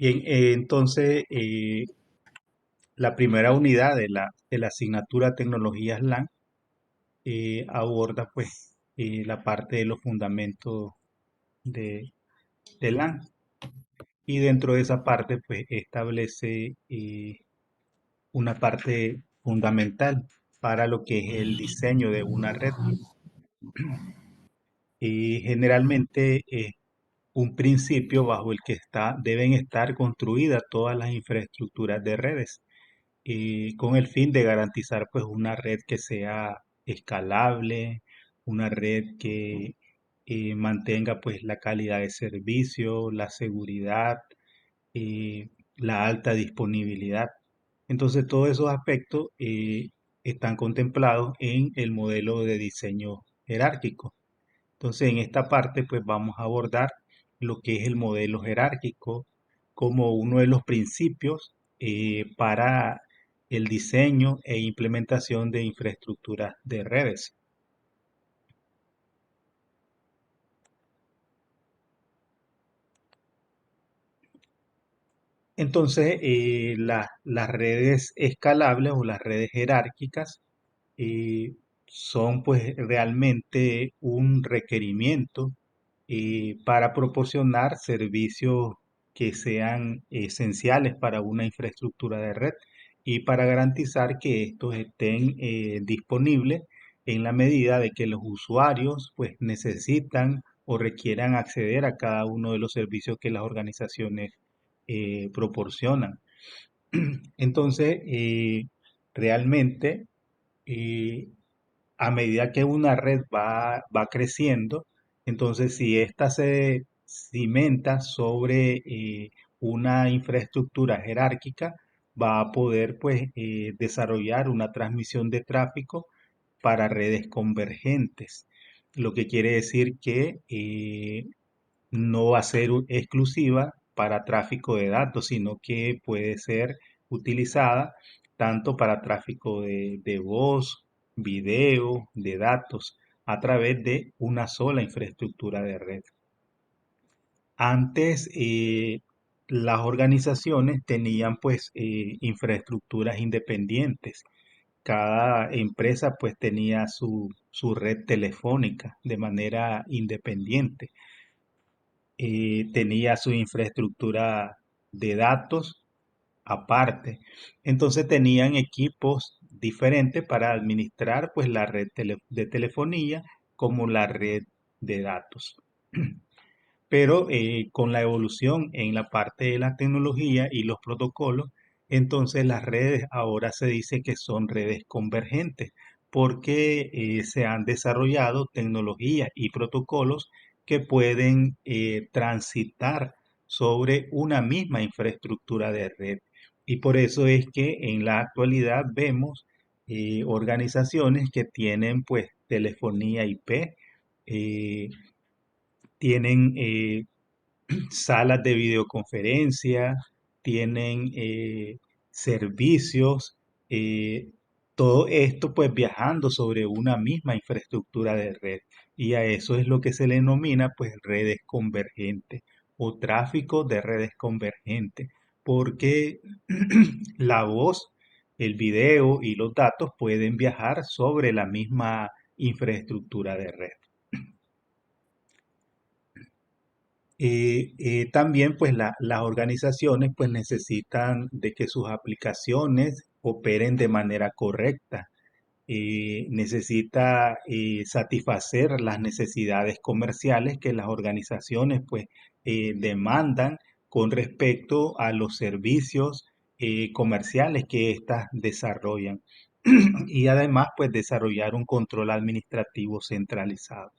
Bien, entonces la primera unidad de la asignatura Tecnologías LAN aborda pues la parte de los fundamentos de, de LAN y dentro de esa parte pues establece una parte fundamental para lo que es el diseño de una red. Y generalmente es un principio bajo el que deben estar construidas todas las infraestructuras de redes, con el fin de garantizar pues una red que sea escalable, una red que mantenga pues la calidad de servicio, la seguridad, la alta disponibilidad. Entonces todos esos aspectos están contemplados en el modelo de diseño jerárquico. Entonces, en esta parte, pues vamos a abordar lo que es el modelo jerárquico como uno de los principios para el diseño e implementación de infraestructuras de redes. Entonces, las redes escalables o las redes jerárquicas eh, son pues realmente un requerimiento para proporcionar servicios que sean esenciales para una infraestructura de red y para garantizar que estos estén disponibles en la medida de que los usuarios pues necesitan o requieran acceder a cada uno de los servicios que las organizaciones proporcionan. Entonces, realmente, eh, a medida que una red va creciendo, entonces si ésta se cimenta sobre una infraestructura jerárquica, va a poder pues desarrollar una transmisión de tráfico para redes convergentes, lo que quiere decir que no va a ser exclusiva para tráfico de datos, sino que puede ser utilizada tanto para tráfico de voz, video, de datos, a través de una sola infraestructura de red. Antes, las organizaciones tenían pues infraestructuras independientes. Cada empresa pues tenía su red telefónica de manera independiente, tenía su infraestructura de datos aparte. Entonces tenían equipos diferentes para administrar pues la red de telefonía como la red de datos. Pero con la evolución en la parte de la tecnología y los protocolos, entonces las redes ahora se dice que son redes convergentes porque se han desarrollado tecnologías y protocolos que pueden transitar sobre una misma infraestructura de red. Y por eso es que en la actualidad vemos organizaciones que tienen pues telefonía IP, eh, tienen salas de videoconferencia, tienen servicios, eh, todo esto pues viajando sobre una misma infraestructura de red. Y a eso es lo que se le denomina pues redes convergentes o tráfico de redes convergentes, porque la voz, el video y los datos pueden viajar sobre la misma infraestructura de red. También pues las organizaciones pues necesitan de que sus aplicaciones operen de manera correcta. Necesita satisfacer las necesidades comerciales que las organizaciones pues demandan con respecto a los servicios comerciales que éstas desarrollan. Y además pues desarrollar un control administrativo centralizado.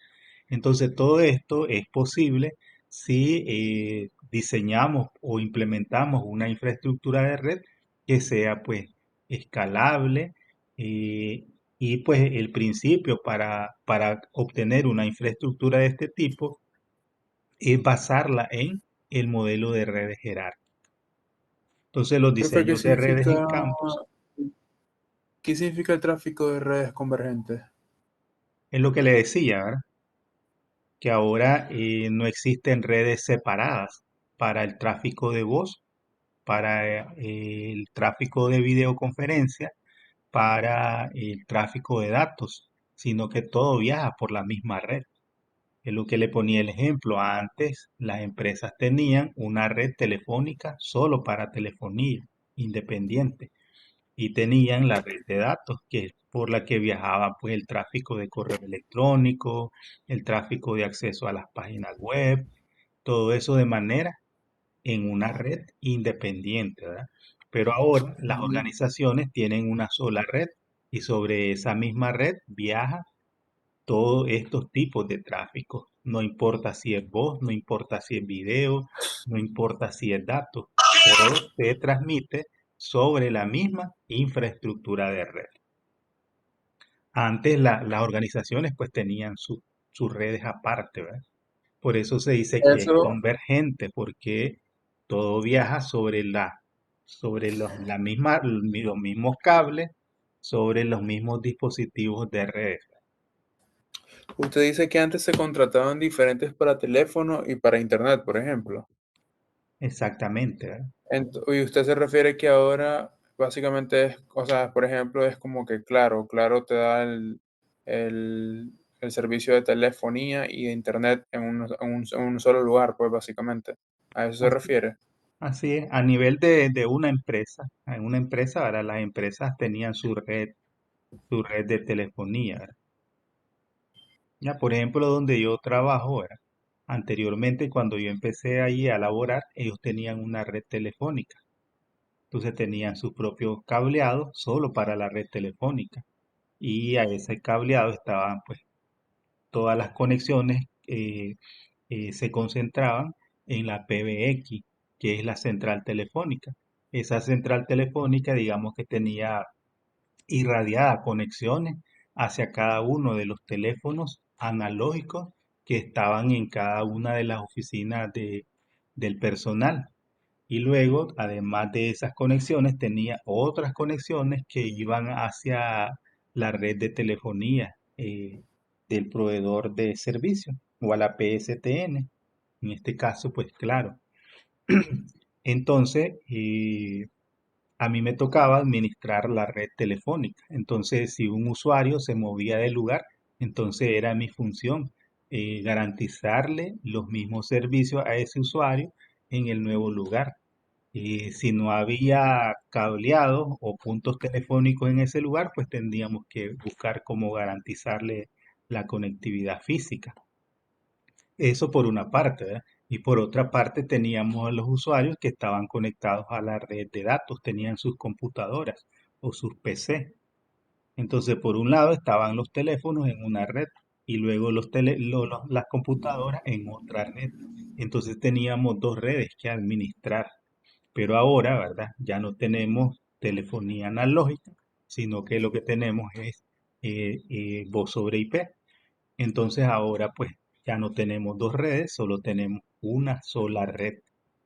Entonces, todo esto es posible si diseñamos o implementamos una infraestructura de red que sea pues escalable, eh, y pues el principio para obtener una infraestructura de este tipo es basarla en el modelo de redes jerárquicas. Entonces, los Profe, diseños de redes en campos qué significa el tráfico de redes convergentes? es lo que le decía, ¿verdad? Que ahora no existen redes separadas para el tráfico de voz, para el tráfico de videoconferencia, para el tráfico de datos, sino que todo viaja por la misma red. Es lo que le ponía el ejemplo. Antes las empresas tenían una red telefónica solo para telefonía independiente y tenían la red de datos, que es por la que viajaba pues el tráfico de correo electrónico, el tráfico de acceso a las páginas web, todo eso de manera en una red independiente, ¿verdad? Pero ahora las Ujú. organizaciones tienen una sola red y sobre esa misma red viaja todos estos tipos de tráfico. No importa si es voz, no importa si es video, no importa si es datos. Todo se transmite sobre la misma infraestructura de red. Antes las organizaciones pues tenían sus redes aparte, ¿verdad? Por eso se dice que es Eso, convergente, porque todo viaja sobre la misma, los mismos cables, sobre los mismos dispositivos de red. usted dice que antes se contrataban diferentes para teléfono y para internet, por ejemplo. Exactamente, ¿verdad? Y usted se refiere que ahora básicamente es, o sea, por ejemplo, es como que Claro te da el servicio de telefonía y de internet en un solo lugar, pues básicamente. ¿A eso se Así, refiere? así es. A nivel de una empresa, en una empresa, ahora las empresas tenían su red de telefonía, ¿verdad? Ya, por ejemplo, donde yo trabajo, ¿verdad? Anteriormente, cuando yo empecé ahí a laborar, ellos tenían una red telefónica. Entonces tenían sus propios cableados solo para la red telefónica. Y a ese cableado estaban pues todas las conexiones se concentraban en la PBX, que es la central telefónica. Esa central telefónica, digamos que tenía irradiadas conexiones hacia cada uno de los teléfonos analógicos que estaban en cada una de las oficinas del personal. Y luego, además de esas conexiones, tenía otras conexiones que iban hacia la red de telefonía del proveedor de servicio o a la PSTN. En este caso, pues claro. Entonces, a mí me tocaba administrar la red telefónica. Entonces, si un usuario se movía del lugar, entonces era mi función garantizarle los mismos servicios a ese usuario en el nuevo lugar. Si no había cableados o puntos telefónicos en ese lugar, pues tendríamos que buscar cómo garantizarle la conectividad física. Eso por una parte, ¿verdad? Y por otra parte teníamos a los usuarios que estaban conectados a la red de datos, tenían sus computadoras o sus PC. Entonces, por un lado estaban los teléfonos en una red y luego las computadoras en otra red. Entonces teníamos dos redes que administrar. Pero ahora, ¿verdad? Ya no tenemos telefonía analógica, sino que lo que tenemos es voz sobre IP. Entonces ahora pues ya no tenemos dos redes, solo tenemos una sola red.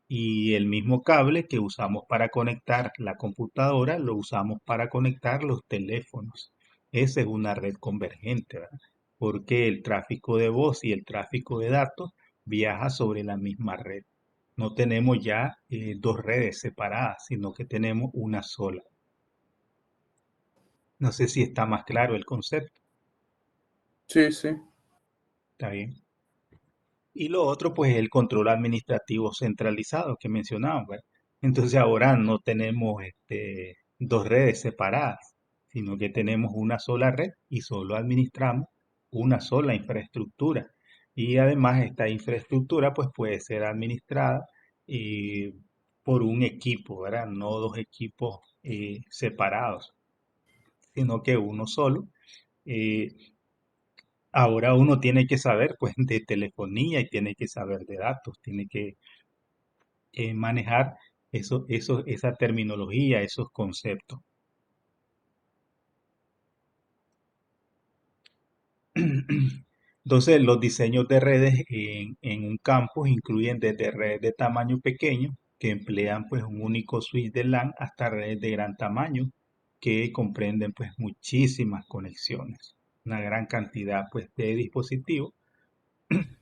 Y el mismo cable que usamos para conectar la computadora lo usamos para conectar los teléfonos. Esa es una red convergente, ¿verdad? Porque el tráfico de voz y el tráfico de datos viaja sobre la misma red. No tenemos ya dos redes separadas, sino que tenemos una sola. No sé si está más claro el concepto. Sí, sí. ¿Está bien? Y lo otro, pues, el control administrativo centralizado que mencionamos, ¿verdad? Entonces ahora no tenemos dos redes separadas, sino que tenemos una sola red y solo administramos una sola infraestructura. Y además esta infraestructura, pues, puede ser administrada eh, por un equipo, ¿verdad? No dos equipos separados, sino que uno solo. Eh, Ahora uno tiene que saber pues de telefonía y tiene que saber de datos, tiene que manejar esa terminología, esos conceptos. Entonces, los diseños de redes en un campus incluyen desde redes de tamaño pequeño, que emplean pues un único switch de LAN, hasta redes de gran tamaño, que comprenden pues muchísimas conexiones, una gran cantidad pues de dispositivos,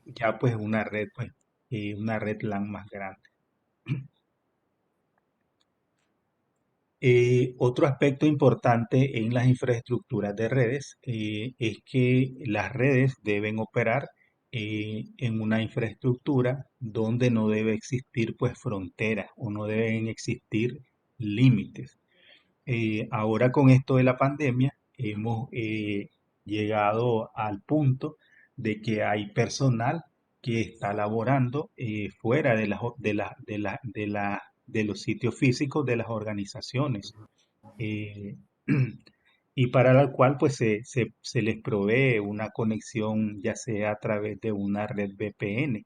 ya pues una red LAN más grande. Otro aspecto importante en las infraestructuras de redes es que las redes deben operar en una infraestructura donde no debe existir pues fronteras o no deben existir límites. Ahora con esto de la pandemia hemos llegado al punto de que hay personal que está laborando fuera de, las o- de los sitios físicos de las organizaciones, eh, y para la cual pues se les provee una conexión ya sea a través de una red VPN.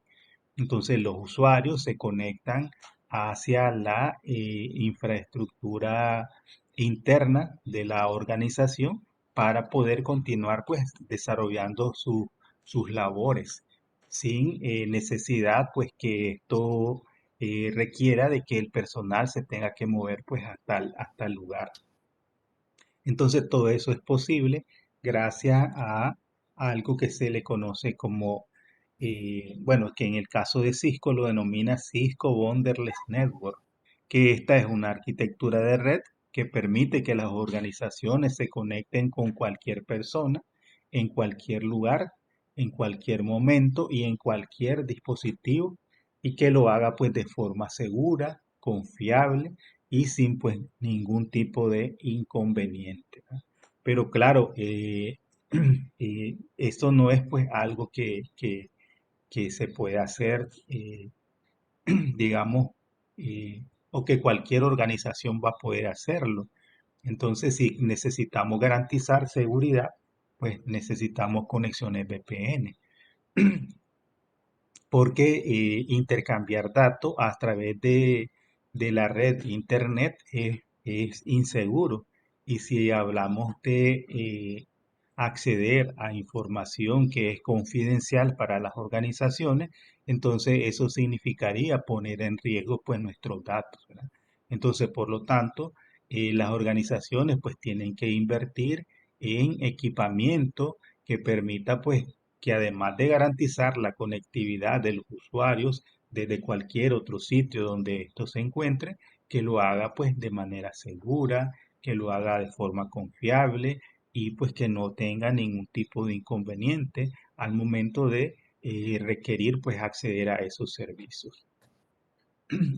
Entonces los usuarios se conectan hacia la infraestructura interna de la organización para poder continuar pues desarrollando sus labores sin necesidad pues que esto requiera de que el personal se tenga que mover pues hasta el lugar. Entonces todo eso es posible gracias a algo que se le conoce como, bueno, que en el caso de Cisco lo denomina Cisco Borderless Network, que esta es una arquitectura de red que permite que las organizaciones se conecten con cualquier persona, en cualquier lugar, en cualquier momento y en cualquier dispositivo, y que lo haga pues de forma segura, confiable y sin pues ningún tipo de inconveniente, ¿no? Pero claro, esto no es pues algo que se puede hacer, digamos, o que cualquier organización va a poder hacerlo. Entonces, si necesitamos garantizar seguridad, pues necesitamos conexiones VPN, porque intercambiar datos a través de la red Internet es inseguro. Y si hablamos de acceder a información que es confidencial para las organizaciones, entonces eso significaría poner en riesgo pues nuestros datos, ¿verdad? Entonces, por lo tanto, las organizaciones pues tienen que invertir en equipamiento que permita pues que además de garantizar la conectividad de los usuarios desde cualquier otro sitio donde esto se encuentre, que lo haga pues de manera segura, que lo haga de forma confiable y pues que no tenga ningún tipo de inconveniente al momento de requerir pues acceder a esos servicios.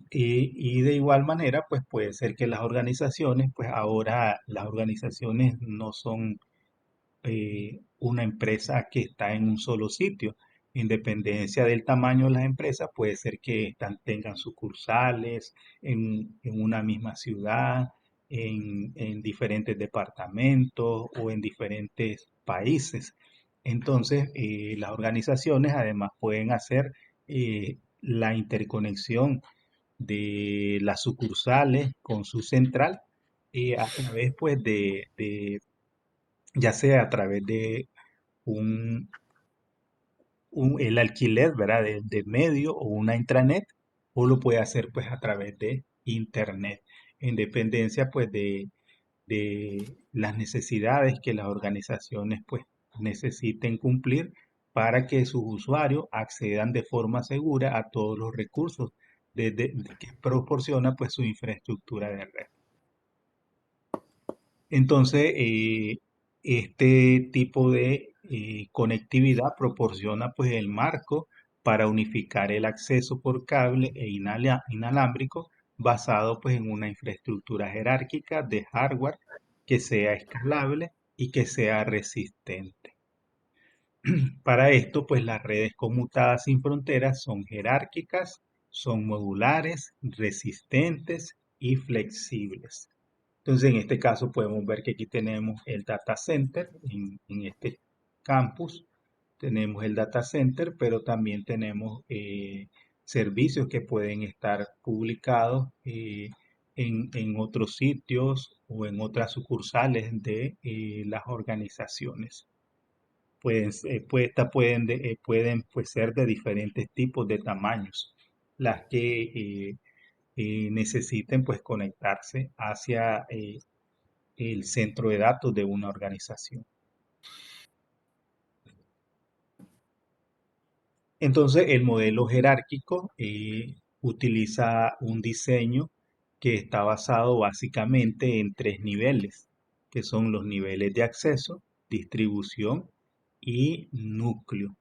Y de igual manera, pues puede ser que las organizaciones, pues ahora las organizaciones no son una empresa que está en un solo sitio. Independencia del tamaño de las empresas, puede ser que tengan sucursales en una misma ciudad, en diferentes departamentos o en diferentes países. Entonces, las organizaciones además pueden hacer la interconexión de las sucursales con su central a través pues ya sea a través de un, el alquiler, ¿verdad? De medio o una intranet, o lo puede hacer pues a través de internet, en dependencia pues de las necesidades que las organizaciones pues necesiten cumplir para que sus usuarios accedan de forma segura a todos los recursos que proporciona pues su infraestructura de red. Entonces, este tipo de conectividad proporciona pues el marco para unificar el acceso por cable e inalámbrico basado pues en una infraestructura jerárquica de hardware que sea escalable y que sea resistente. Para esto, pues las redes conmutadas sin fronteras son jerárquicas, son modulares, resistentes y flexibles. Entonces, en este caso podemos ver que aquí tenemos el data center en este campus. Tenemos el data center, pero también tenemos servicios que pueden estar publicados en otros sitios o en otras sucursales de las organizaciones. Estas pueden pues, ser de diferentes tipos de tamaños, las que necesiten pues conectarse hacia el centro de datos de una organización. Entonces, el modelo jerárquico utiliza un diseño que está basado básicamente en tres niveles, que son los niveles de acceso, distribución y núcleo.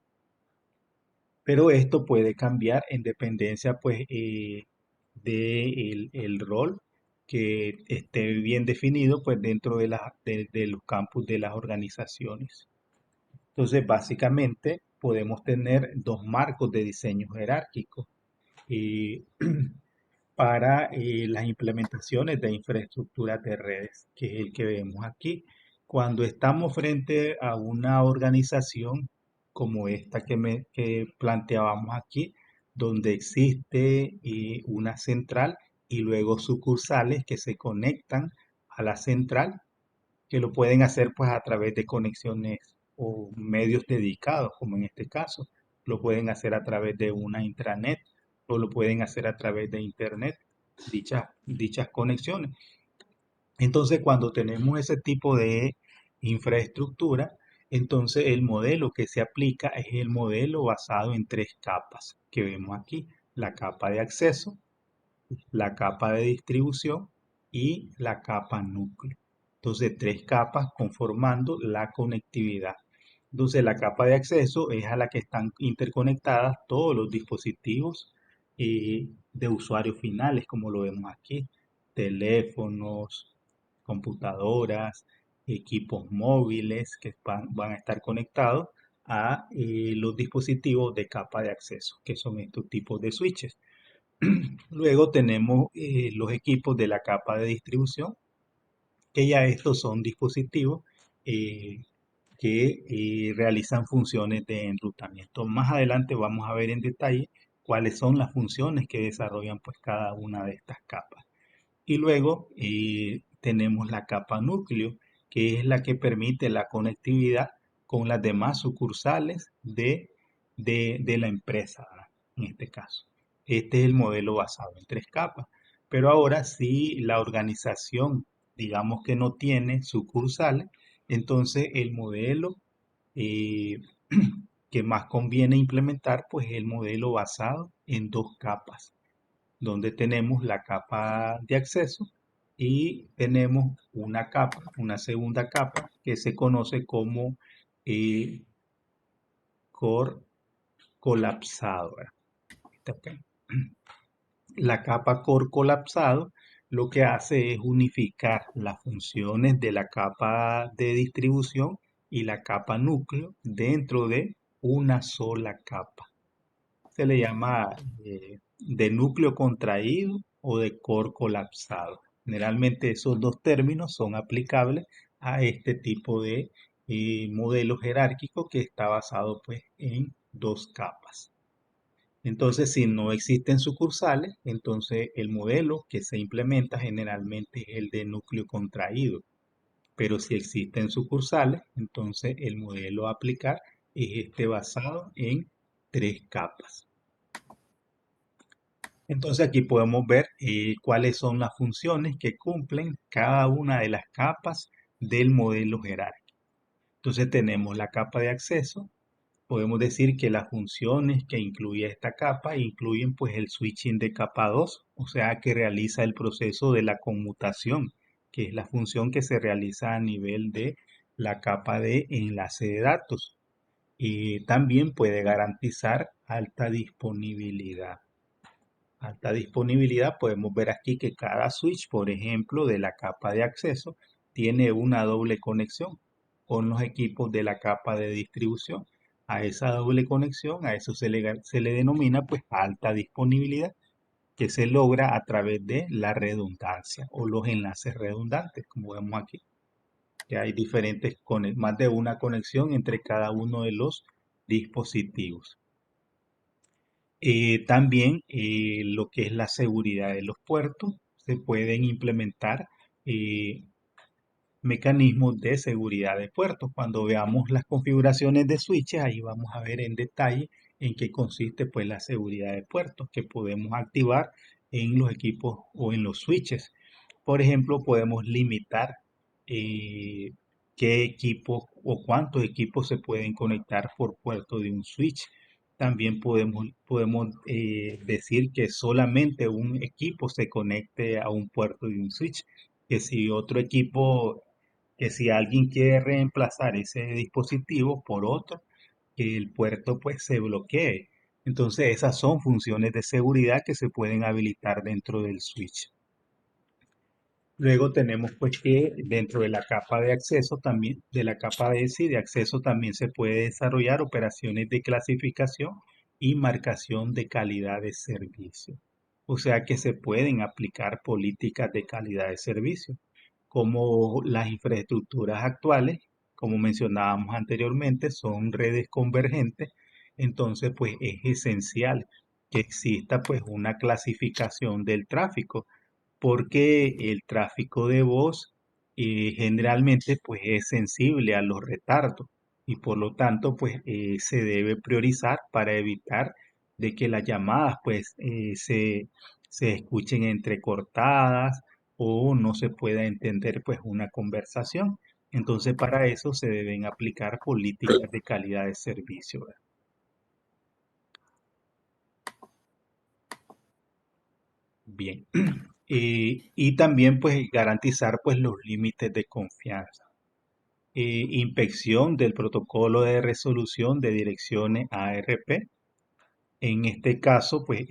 Pero esto puede cambiar en dependencia pues de el rol que esté bien definido pues dentro de los campus de las organizaciones. Entonces, básicamente podemos tener dos marcos de diseño jerárquico. Y para las implementaciones de infraestructuras de redes, que es el que vemos aquí. Cuando estamos frente a una organización como esta que planteábamos aquí, donde existe una central y luego sucursales que se conectan a la central, que lo pueden hacer pues a través de conexiones o medios dedicados, como en este caso. Lo pueden hacer a través de una intranet o lo pueden hacer a través de internet, dichas conexiones. Entonces, cuando tenemos ese tipo de infraestructura, entonces el modelo que se aplica es el modelo basado en tres capas que vemos aquí. La capa de acceso, la capa de distribución y la capa núcleo. Entonces, tres capas conformando la conectividad. Entonces, la capa de acceso es a la que están interconectadas todos los dispositivos de usuarios finales, como lo vemos aquí, teléfonos, computadoras, equipos móviles que van a estar conectados a los dispositivos de capa de acceso, que son estos tipos de switches. Luego tenemos los equipos de la capa de distribución, que ya estos son dispositivos eh, que realizan funciones de enrutamiento. Más adelante vamos a ver en detalle cuáles son las funciones que desarrollan pues cada una de estas capas. Y luego tenemos la capa núcleo, que es la que permite la conectividad con las demás sucursales de la empresa, ¿verdad? En este caso. Este es el modelo basado en tres capas. Pero ahora si la organización, digamos que no tiene sucursales, entonces el modelo eh, que más conviene implementar, pues es el modelo basado en dos capas donde tenemos la capa de acceso y tenemos una capa, una segunda capa que se conoce como eh, core colapsado, ¿verdad? Ok. La capa core colapsado lo que hace es unificar las funciones de la capa de distribución y la capa núcleo dentro de una sola capa. Se le llama de núcleo contraído o de core colapsado. Generalmente esos dos términos son aplicables a este tipo de modelo jerárquico que está basado pues en dos capas. Entonces, si no existen sucursales, entonces el modelo que se implementa generalmente es el de núcleo contraído. Pero si existen sucursales, entonces el modelo a aplicar es este basado en tres capas. Entonces aquí podemos ver cuáles son las funciones que cumplen cada una de las capas del modelo jerárquico. Entonces tenemos la capa de acceso. Podemos decir que las funciones que incluye esta capa incluyen pues el switching de capa 2, o sea que realiza el proceso de la conmutación, que es la función que se realiza a nivel de la capa de enlace de datos. Y también puede garantizar alta disponibilidad. Alta disponibilidad, podemos ver aquí que cada switch, por ejemplo, de la capa de acceso, tiene una doble conexión con los equipos de la capa de distribución. A esa doble conexión, a eso se le denomina pues alta disponibilidad, que se logra a través de la redundancia o los enlaces redundantes, como vemos aquí, que hay más de una conexión entre cada uno de los dispositivos. También lo que es la seguridad de los puertos, se pueden implementar eh, mecanismos de seguridad de puertos. Cuando veamos las configuraciones de switches, ahí vamos a ver en detalle en qué consiste pues la seguridad de puertos que podemos activar en los equipos o en los switches. Por ejemplo, podemos limitar eh, qué equipos o cuántos equipos se pueden conectar por puerto de un switch. también podemos decir que solamente un equipo se conecte a un puerto de un switch, que si otro equipo, que si alguien quiere reemplazar ese dispositivo por otro, que el puerto pues se bloquee. Entonces esas son funciones de seguridad que se pueden habilitar dentro del switch. Luego tenemos pues que dentro de la capa de acceso también, de la capa de, sí, de acceso también se puede desarrollar operaciones de clasificación y marcación de calidad de servicio. O sea que se pueden aplicar políticas de calidad de servicio, como las infraestructuras actuales, como mencionábamos anteriormente, son redes convergentes, entonces pues es esencial que exista pues una clasificación del tráfico porque el tráfico de voz generalmente pues es sensible a los retardos y por lo tanto pues se debe priorizar para evitar de que las llamadas pues se escuchen entrecortadas o no se pueda entender pues una conversación. Entonces para eso se deben aplicar políticas de calidad de servicio, ¿verdad? Bien. Y también pues garantizar pues los límites de confianza. Inspección del protocolo de resolución de direcciones ARP. En este caso, pues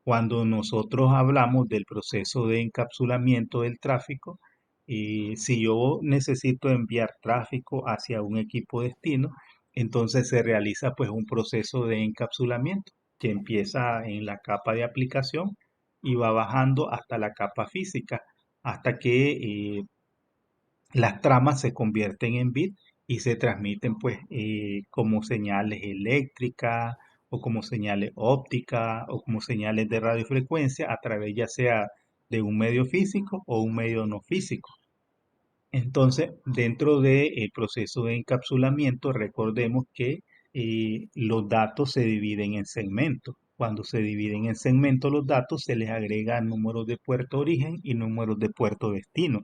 cuando nosotros hablamos del proceso de encapsulamiento del tráfico, si yo necesito enviar tráfico hacia un equipo destino, entonces se realiza pues un proceso de encapsulamiento que empieza en la capa de aplicación y va bajando hasta la capa física, hasta que las tramas se convierten en bits y se transmiten pues como señales eléctricas o como señales ópticas o como señales de radiofrecuencia a través ya sea de un medio físico o un medio no físico. Entonces, dentro del proceso de encapsulamiento, recordemos que los datos se dividen en segmentos. Cuando se dividen en segmentos los datos, se les agrega números de puerto origen y números de puerto destino.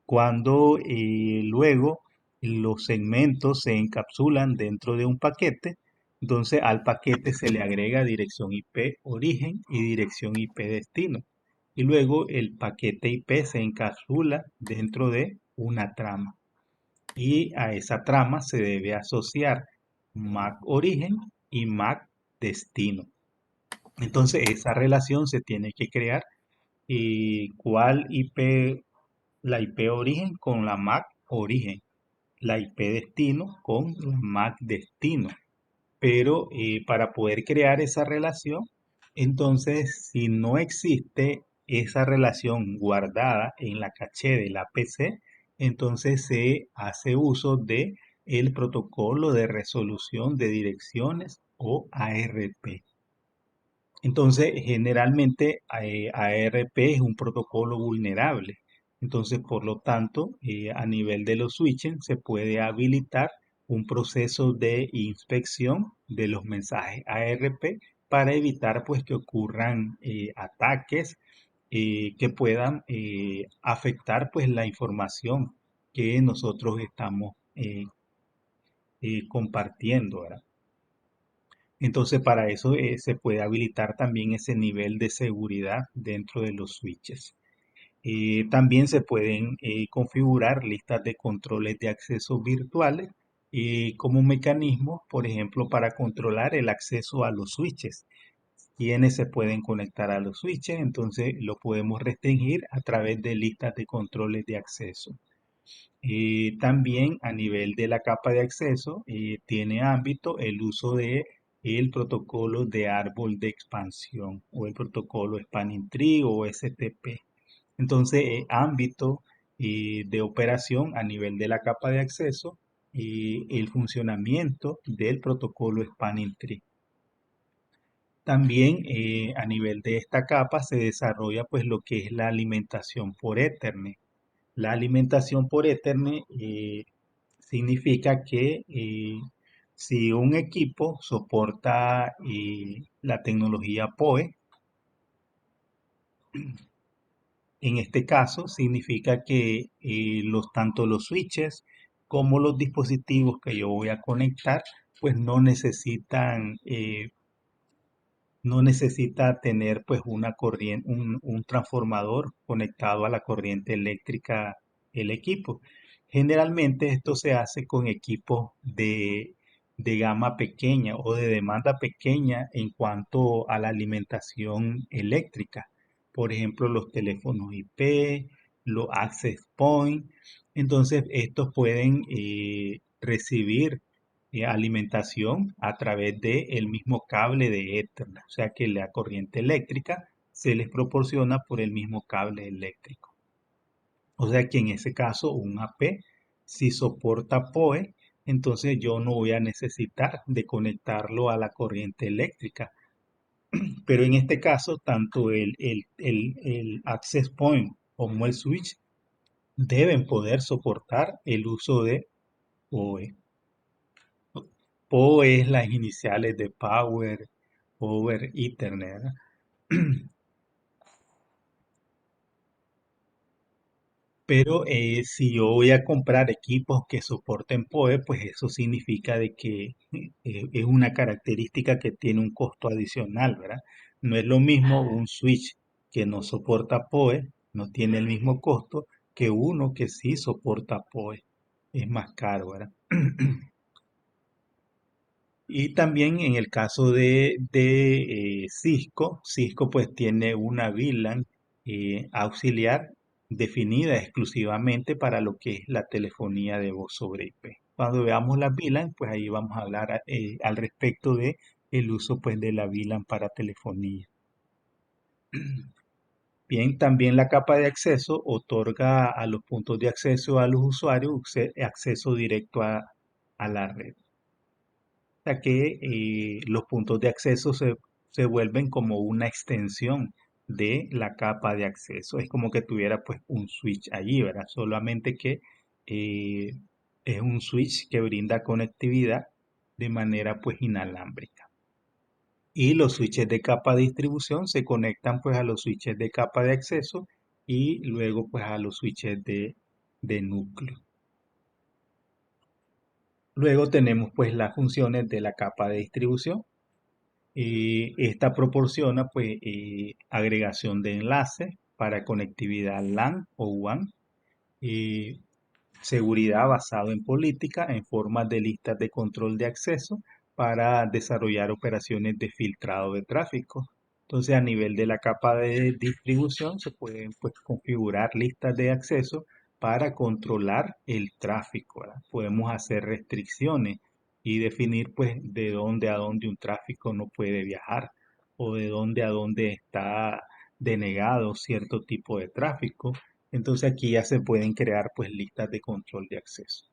Cuando luego los segmentos se encapsulan dentro de un paquete, entonces al paquete se le agrega dirección IP origen y dirección IP destino. Y luego el paquete IP se encapsula dentro de una trama. Y a esa trama se debe asociar MAC origen y MAC destino. Entonces esa relación se tiene que crear y cuál IP, la IP origen con la MAC origen, la IP destino con la MAC destino. Pero para poder crear esa relación, entonces si no existe esa relación guardada en la caché de la PC, entonces se hace uso de el protocolo de resolución de direcciones o ARP. Entonces, generalmente ARP es un protocolo vulnerable. Entonces, por lo tanto, a nivel de los switches se puede habilitar un proceso de inspección de los mensajes ARP para evitar pues que ocurran ataques que puedan afectar pues la información que nosotros estamos compartiendo, ¿verdad? Entonces, para eso se puede habilitar también ese nivel de seguridad dentro de los switches. También se pueden configurar listas de controles de acceso virtuales como un mecanismo, por ejemplo, para controlar el acceso a los switches. Quienes se pueden conectar a los switches, entonces lo podemos restringir a través de listas de controles de acceso. También a nivel de la capa de acceso tiene ámbito el uso de el protocolo de árbol de expansión o el protocolo Spanning Tree o STP. Entonces, ámbito de operación a nivel de la capa de acceso y el funcionamiento del protocolo Spanning Tree. También a nivel de esta capa se desarrolla pues lo que es la alimentación por Ethernet. La alimentación por Ethernet significa que si un equipo soporta la tecnología PoE, en este caso significa que tanto los switches como los dispositivos que yo voy a conectar pues no necesita tener pues una corriente, un transformador conectado a la corriente eléctrica el equipo. Generalmente esto se hace con equipos de gama pequeña o de demanda pequeña en cuanto a la alimentación eléctrica. Por ejemplo, los teléfonos IP, los access point. Entonces, estos pueden recibir alimentación a través del mismo cable de Ethernet, o sea que la corriente eléctrica se les proporciona por el mismo cable eléctrico. O sea que en ese caso un AP si soporta PoE, entonces yo no voy a necesitar de conectarlo a la corriente eléctrica. Pero en este caso, tanto el access point como el switch deben poder soportar el uso de PoE. PO es las iniciales de Power over Ethernet, ¿verdad? Pero si yo voy a comprar equipos que soporten PoE, pues eso significa de que es una característica que tiene un costo adicional, ¿verdad? No es lo mismo un switch que no soporta PoE, no tiene el mismo costo que uno que sí soporta PoE. Es más caro, ¿verdad? Y también en el caso de Cisco, Cisco pues tiene una VLAN auxiliar definida exclusivamente para lo que es la telefonía de voz sobre IP. Cuando veamos la VLAN, pues ahí vamos a hablar al respecto de el uso pues de la VLAN para telefonía. Bien, también la capa de acceso otorga a los puntos de acceso a los usuarios acceso directo a la red sea que los puntos de acceso se vuelven como una extensión de la capa de acceso. Es como que tuviera pues un switch allí, ¿verdad? Solamente que eh, es un switch que brinda conectividad de manera pues inalámbrica. Y los switches de capa de distribución se conectan pues a los switches de capa de acceso y luego pues a los switches de núcleo. Luego tenemos pues las funciones de la capa de distribución. Esta proporciona pues agregación de enlaces para conectividad LAN o WAN, eh, seguridad basado en política en formas de listas de control de acceso para desarrollar operaciones de filtrado de tráfico. Entonces, a nivel de la capa de distribución se pueden pues, configurar listas de acceso para controlar el tráfico, ¿verdad? Podemos hacer restricciones y definir pues de dónde a dónde un tráfico no puede viajar o de dónde a dónde está denegado cierto tipo de tráfico. Entonces aquí ya se pueden crear pues listas de control de acceso.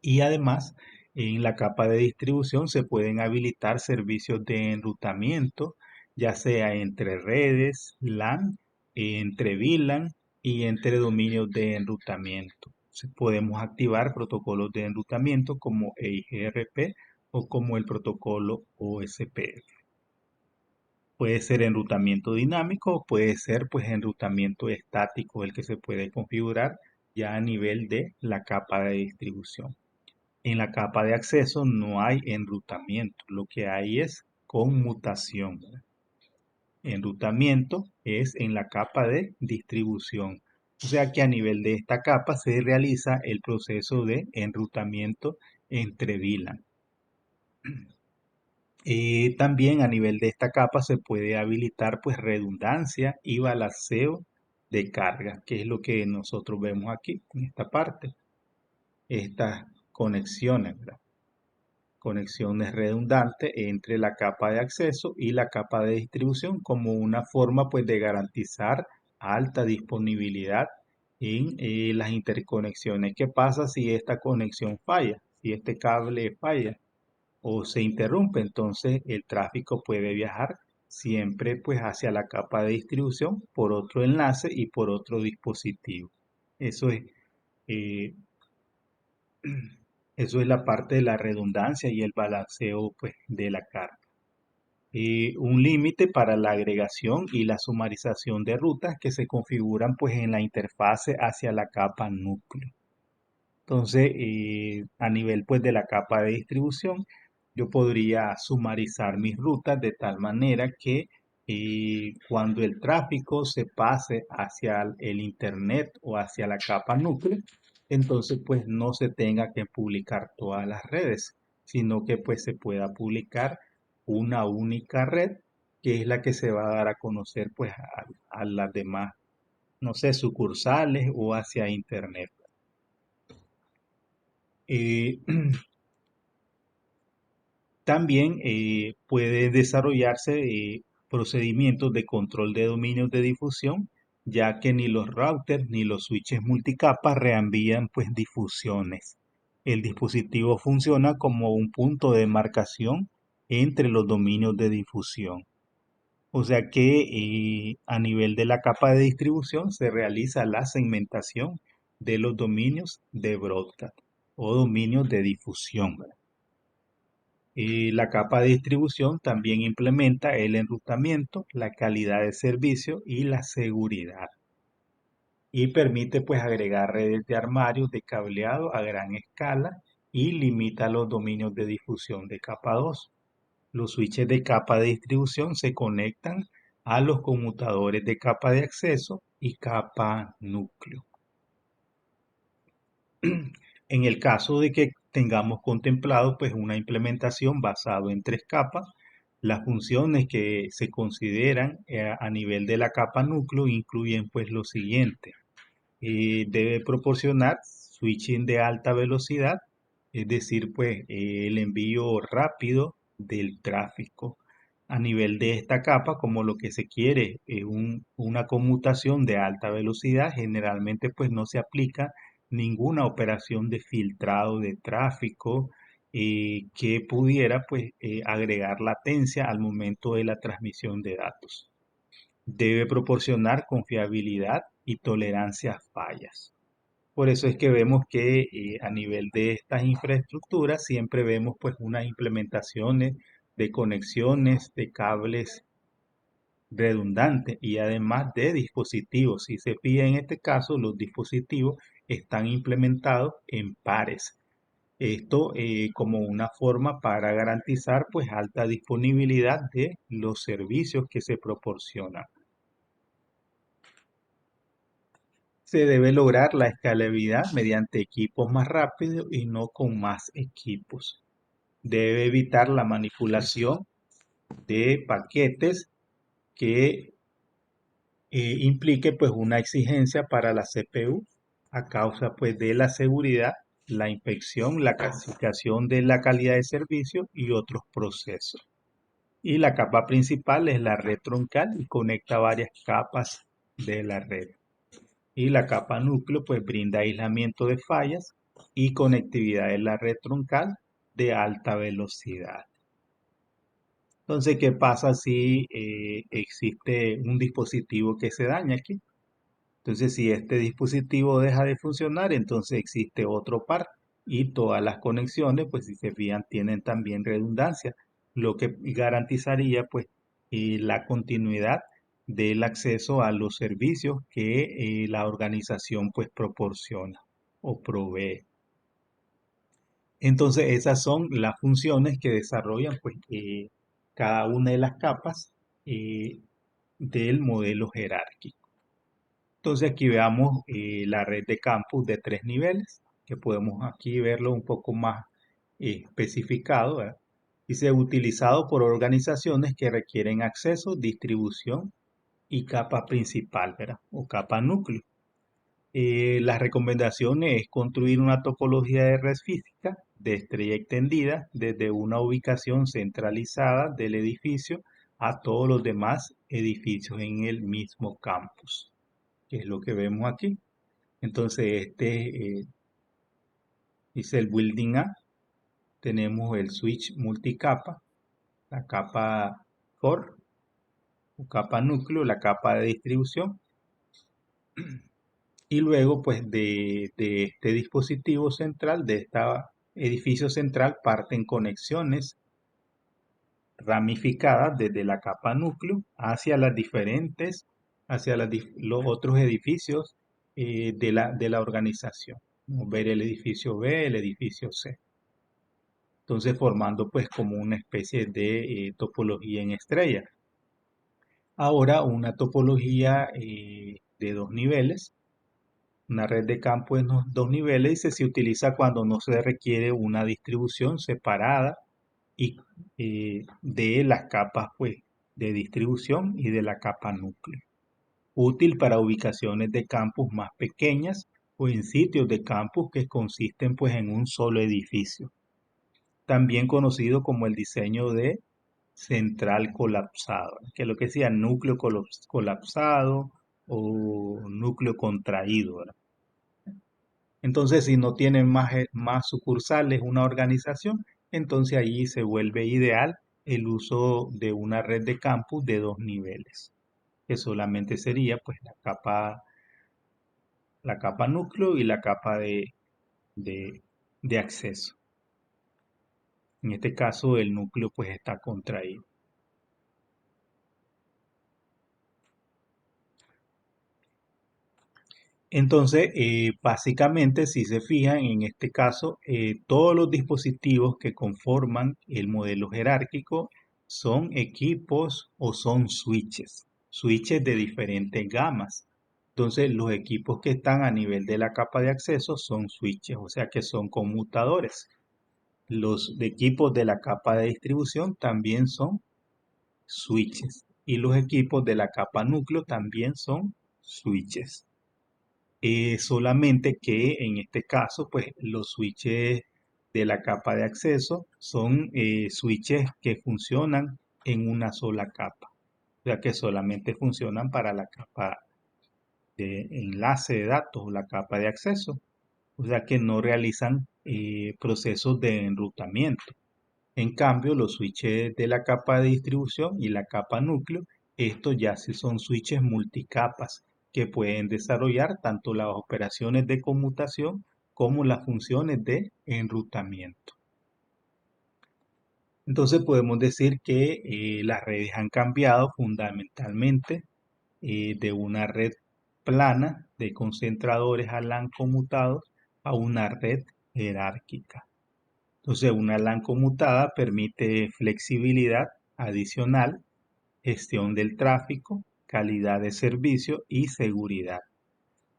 Y además en la capa de distribución se pueden habilitar servicios de enrutamiento, ya sea entre redes, LAN, entre VLAN y entre dominios de enrutamiento. Podemos activar protocolos de enrutamiento como EIGRP o como el protocolo OSPF. Puede ser enrutamiento dinámico o puede ser pues enrutamiento estático el que se puede configurar ya a nivel de la capa de distribución. En la capa de acceso no hay enrutamiento, lo que hay es conmutación. Enrutamiento es en la capa de distribución. O sea que a nivel de esta capa se realiza el proceso de enrutamiento entre VLAN. También a nivel de esta capa se puede habilitar pues redundancia y balanceo de carga, que es lo que nosotros vemos aquí en esta parte. Estas conexiones, ¿verdad? Conexiones redundantes entre la capa de acceso y la capa de distribución como una forma pues de garantizar alta disponibilidad en las interconexiones. ¿Qué pasa si esta conexión falla? Si este cable falla o se interrumpe, entonces el tráfico puede viajar siempre pues hacia la capa de distribución por otro enlace y por otro dispositivo. Eso es, eh, eso es la parte de la redundancia y el balanceo pues de la carga. Un límite para la agregación y la sumarización de rutas que se configuran pues en la interfase hacia la capa núcleo. Entonces, a nivel pues de la capa de distribución, yo podría sumarizar mis rutas de tal manera que cuando el tráfico se pase hacia el Internet o hacia la capa núcleo, entonces pues no se tenga que publicar todas las redes, sino que pues se pueda publicar una única red que es la que se va a dar a conocer pues a las demás, no sé, sucursales o hacia Internet. Eh, También puede desarrollarse procedimientos de control de dominios de difusión, ya que ni los routers ni los switches multicapas reenvían pues difusiones. El dispositivo funciona como un punto de marcación entre los dominios de difusión. O sea que a nivel de la capa de distribución se realiza la segmentación de los dominios de broadcast o dominios de difusión. Y la capa de distribución también implementa el enrutamiento, la calidad de servicio y la seguridad. Y permite pues agregar redes de armarios de cableado a gran escala y limita los dominios de difusión de capa 2. Los switches de capa de distribución se conectan a los conmutadores de capa de acceso y capa núcleo. En el caso de que tengamos contemplado pues una implementación basada en tres capas, las funciones que se consideran a nivel de la capa núcleo incluyen pues lo siguiente. Debe proporcionar switching de alta velocidad, es decir, pues el envío rápido del tráfico. A nivel de esta capa, como lo que se quiere es una conmutación de alta velocidad, generalmente pues no se aplica ninguna operación de filtrado de tráfico que pudiera pues agregar latencia al momento de la transmisión de datos. Debe proporcionar confiabilidad y tolerancia a fallas. Por eso es que vemos que a nivel de estas infraestructuras siempre vemos pues unas implementaciones de conexiones de cables redundantes y además de dispositivos. Si se fija en este caso, los dispositivos están implementados en pares. Esto como una forma para garantizar pues alta disponibilidad de los servicios que se proporcionan. Se debe lograr la escalabilidad mediante equipos más rápidos y no con más equipos. Debe evitar la manipulación de paquetes que implique pues una exigencia para la CPU a causa pues de la seguridad, la inspección, la clasificación de la calidad de servicio y otros procesos. Y la capa principal es la red troncal y conecta varias capas de la red. Y la capa núcleo pues brinda aislamiento de fallas y conectividad en la red troncal de alta velocidad. Entonces, ¿qué pasa si existe un dispositivo que se daña aquí? Entonces, si este dispositivo deja de funcionar, entonces existe otro par y todas las conexiones, pues si se fijan, tienen también redundancia, lo que garantizaría pues la continuidad del acceso a los servicios que la organización pues proporciona o provee. Entonces, esas son las funciones que desarrollan pues cada una de las capas eh, del modelo jerárquico. Entonces aquí veamos la red de campus de tres niveles, que podemos aquí verlo un poco más especificado, ¿verdad? Dice utilizado por organizaciones que requieren acceso, distribución y capa principal, ¿verdad? O capa núcleo. Las recomendaciones es construir una topología de red física de estrella extendida desde una ubicación centralizada del edificio a todos los demás edificios en el mismo campus, que es lo que vemos aquí. Entonces, dice el Building A, tenemos el switch multicapa, la capa core o capa núcleo, la capa de distribución, y luego pues de este dispositivo central, de este edificio central, parten conexiones ramificadas desde la capa núcleo hacia las diferentes, hacia los otros edificios de la organización. Vamos a ver el edificio B, el edificio C. entonces formando pues como una especie de topología en estrella. Ahora una topología de dos niveles, una red de campo en dos niveles se utiliza cuando no se requiere una distribución separada y de las capas pues de distribución y de la capa núcleo. Útil para ubicaciones de campus más pequeñas o en sitios de campus que consisten pues en un solo edificio. También conocido como el diseño de central colapsado, que es lo que decía núcleo colapsado o núcleo contraído, ¿verdad? Entonces, si no tienen más sucursales una organización, entonces allí se vuelve ideal el uso de una red de campus de dos niveles, que solamente sería pues la capa núcleo y la capa de, de acceso. En este caso, el núcleo pues está contraído. Entonces, básicamente, si se fijan, en este caso, todos los dispositivos que conforman el modelo jerárquico son equipos o son switches de diferentes gamas. Entonces, los equipos que están a nivel de la capa de acceso son switches, o sea que son conmutadores. Los equipos de la capa de distribución también son switches y los equipos de la capa núcleo también son switches. Solamente que en este caso, pues los switches de la capa de acceso son switches que funcionan en una sola capa, o sea que solamente funcionan para la capa de enlace de datos o la capa de acceso, o sea que no realizan procesos de enrutamiento. En cambio, los switches de la capa de distribución y la capa núcleo, estos ya sí son switches multicapas que pueden desarrollar tanto las operaciones de conmutación como las funciones de enrutamiento. Entonces podemos decir que las redes han cambiado fundamentalmente de una red plana de concentradores a LAN conmutados a una red jerárquica. Entonces, una LAN conmutada permite flexibilidad adicional, gestión del tráfico, calidad de servicio y seguridad.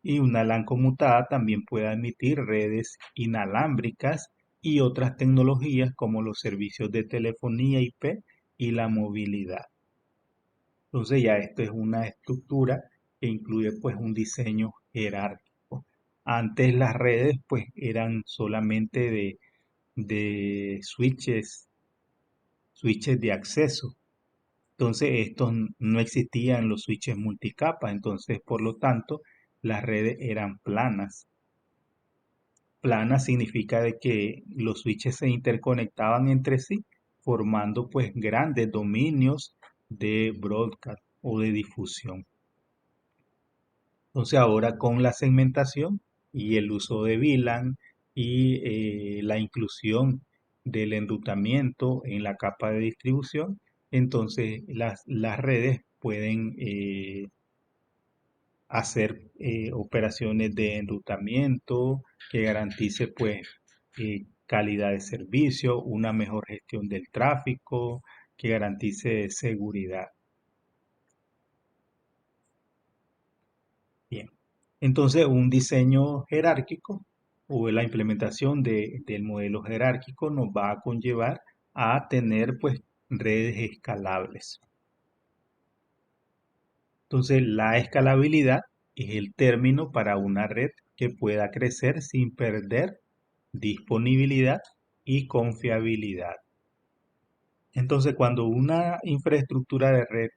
Y una LAN conmutada también puede admitir redes inalámbricas y otras tecnologías como los servicios de telefonía IP y la movilidad. Entonces ya esto es una estructura que incluye pues un diseño jerárquico. Antes las redes pues eran solamente de switches de acceso. Entonces, estos no existían los switches multicapa, entonces, por lo tanto, las redes eran planas. Planas significa de que los switches se interconectaban entre sí, formando pues grandes dominios de broadcast o de difusión. Entonces ahora con la segmentación y el uso de VLAN y la inclusión del enrutamiento en la capa de distribución, entonces las redes pueden hacer operaciones de enrutamiento que garantice pues calidad de servicio, una mejor gestión del tráfico, que garantice seguridad. Bien. Entonces, un diseño jerárquico o la implementación del modelo jerárquico nos va a conllevar a tener pues redes escalables. Entonces, la escalabilidad es el término para una red que pueda crecer sin perder disponibilidad y confiabilidad. Entonces, cuando una infraestructura de red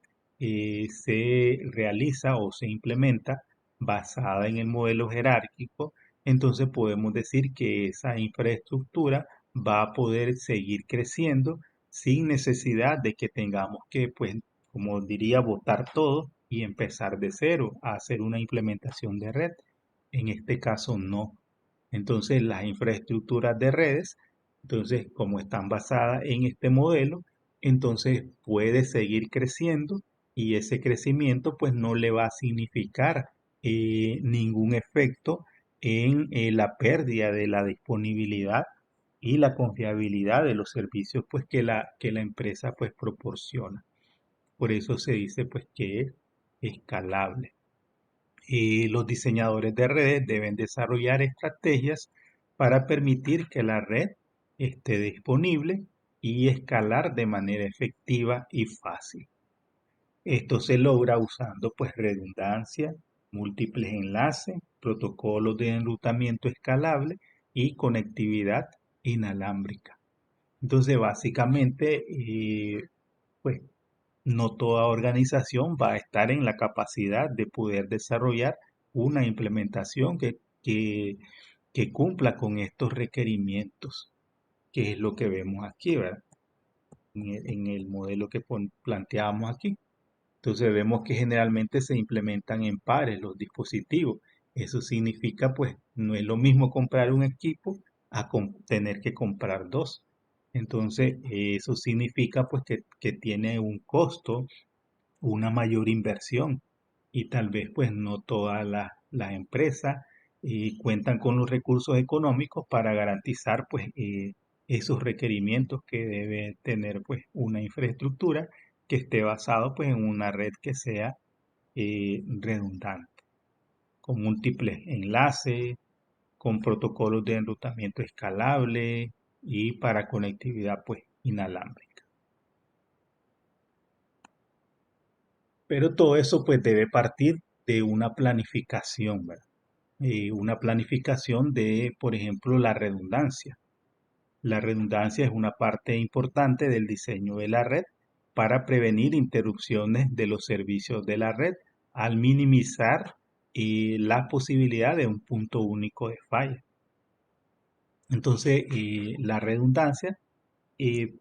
se realiza o se implementa basada en el modelo jerárquico, entonces podemos decir que esa infraestructura va a poder seguir creciendo sin necesidad de que tengamos que, pues, como diría, botar todo y empezar de cero a hacer una implementación de red. En este caso, no. Entonces, las infraestructuras de redes, entonces, como están basadas en este modelo, entonces puede seguir creciendo y ese crecimiento pues no le va a significar ningún efecto en la pérdida de la disponibilidad y la confiabilidad de los servicios pues que la empresa pues proporciona. Por eso se dice pues que es escalable. Y los diseñadores de redes deben desarrollar estrategias para permitir que la red esté disponible y escalar de manera efectiva y fácil. Esto se logra usando pues redundancia, múltiples enlaces, protocolos de enrutamiento escalable y conectividad inalámbrica. Entonces, básicamente, pues no toda organización va a estar en la capacidad de poder desarrollar una implementación que cumpla con estos requerimientos, que es lo que vemos aquí, ¿verdad? En el modelo que planteamos aquí. Entonces vemos que generalmente se implementan en pares los dispositivos. Eso significa, pues, no es lo mismo comprar un equipo a tener que comprar dos. Entonces, eso significa, pues, que tiene un costo, una mayor inversión y tal vez, pues, no todas las empresas cuentan con los recursos económicos para garantizar, pues, esos requerimientos que debe tener, pues, una infraestructura que esté basado pues en una red que sea redundante, con múltiples enlaces, con protocolos de enrutamiento escalable y para conectividad pues inalámbrica. Pero todo eso pues debe partir de una planificación, ¿verdad? Una planificación de, por ejemplo, la redundancia. La redundancia es una parte importante del diseño de la red para prevenir interrupciones de los servicios de la red al minimizar la posibilidad de un punto único de falla. Entonces, la redundancia eh,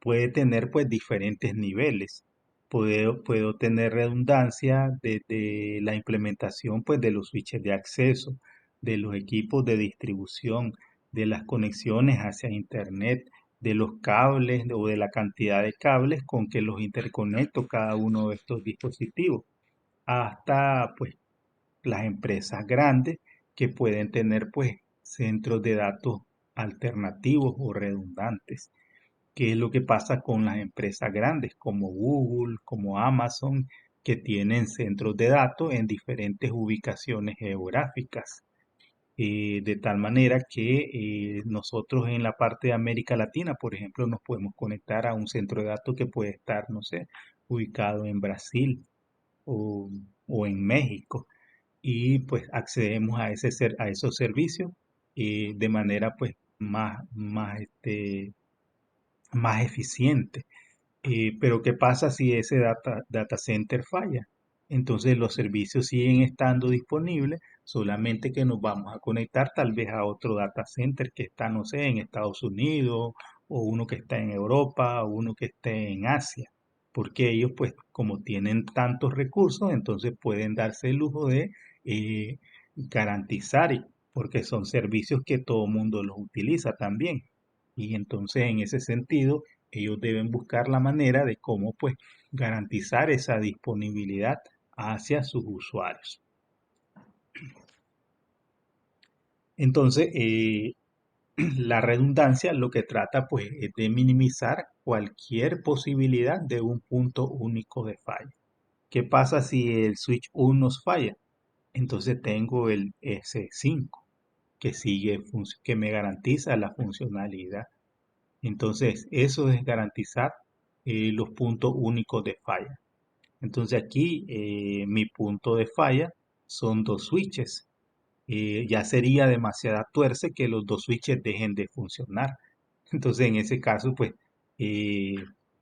puede tener pues diferentes niveles. Puedo tener redundancia desde la implementación pues de los switches de acceso, de los equipos de distribución, de las conexiones hacia internet, de los cables o de la cantidad de cables con que los interconecto cada uno de estos dispositivos, hasta pues las empresas grandes que pueden tener pues centros de datos alternativos o redundantes. ¿Qué es lo que pasa con las empresas grandes como Google, como Amazon, que tienen centros de datos en diferentes ubicaciones geográficas? De tal manera que nosotros en la parte de América Latina, por ejemplo, nos podemos conectar a un centro de datos que puede estar, no sé, ubicado en Brasil o, o en México y pues accedemos a esos servicios de manera pues más eficiente. Pero ¿qué pasa si ese data center falla? Entonces los servicios siguen estando disponibles, solamente que nos vamos a conectar tal vez a otro data center que está, no sé, en Estados Unidos, o uno que está en Europa, o uno que esté en Asia, porque ellos pues como tienen tantos recursos, entonces pueden darse el lujo de eh, garantizar, porque son servicios que todo mundo los utiliza también. Y entonces en ese sentido ellos deben buscar la manera de cómo pues garantizar esa disponibilidad hacia sus usuarios. Entonces, la redundancia lo que trata pues es de minimizar cualquier posibilidad de un punto único de falla. ¿Qué pasa si el switch 1 nos falla? Entonces tengo el S5 que me garantiza la funcionalidad. Entonces, eso es garantizar los puntos únicos de falla. Entonces aquí mi punto de falla son dos switches. Ya sería demasiada tuerce que los dos switches dejen de funcionar. Entonces en ese caso, pues eh,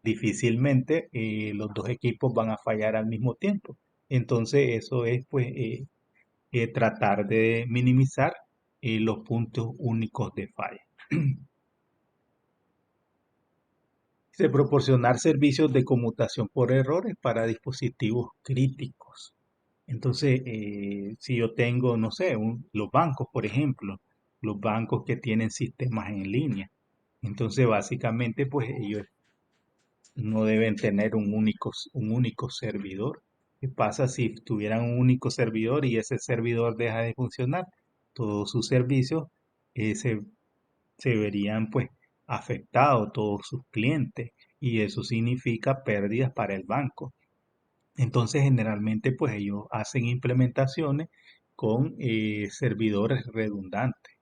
difícilmente los dos equipos van a fallar al mismo tiempo. Entonces eso es pues tratar de minimizar los puntos únicos de falla. De proporcionar servicios de conmutación por errores para dispositivos críticos. Entonces, si yo tengo, no sé, los bancos, por ejemplo, los bancos que tienen sistemas en línea, entonces básicamente, pues ellos no deben tener un único servidor. ¿Qué pasa si tuvieran un único servidor y ese servidor deja de funcionar? Todos sus servicios se verían pues afectados todos sus clientes y eso significa pérdidas para el banco. Entonces, generalmente, pues ellos hacen implementaciones con servidores redundantes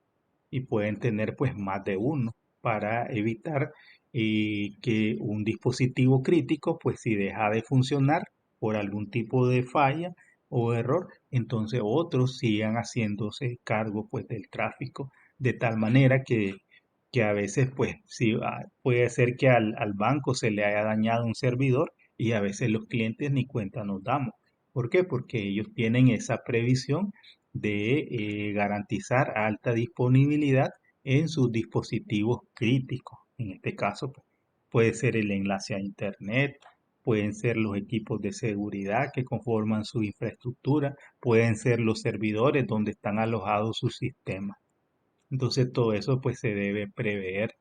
y pueden tener pues más de uno para evitar que un dispositivo crítico, pues si deja de funcionar por algún tipo de falla o error, entonces otros sigan haciéndose cargo pues del tráfico, de tal manera que a veces pues sí, puede ser que al banco se le haya dañado un servidor y a veces los clientes ni cuenta nos damos. ¿Por qué? Porque ellos tienen esa previsión de garantizar alta disponibilidad en sus dispositivos críticos. En este caso, pues, puede ser el enlace a Internet, pueden ser los equipos de seguridad que conforman su infraestructura, pueden ser los servidores donde están alojados sus sistemas. Entonces todo eso pues se debe prever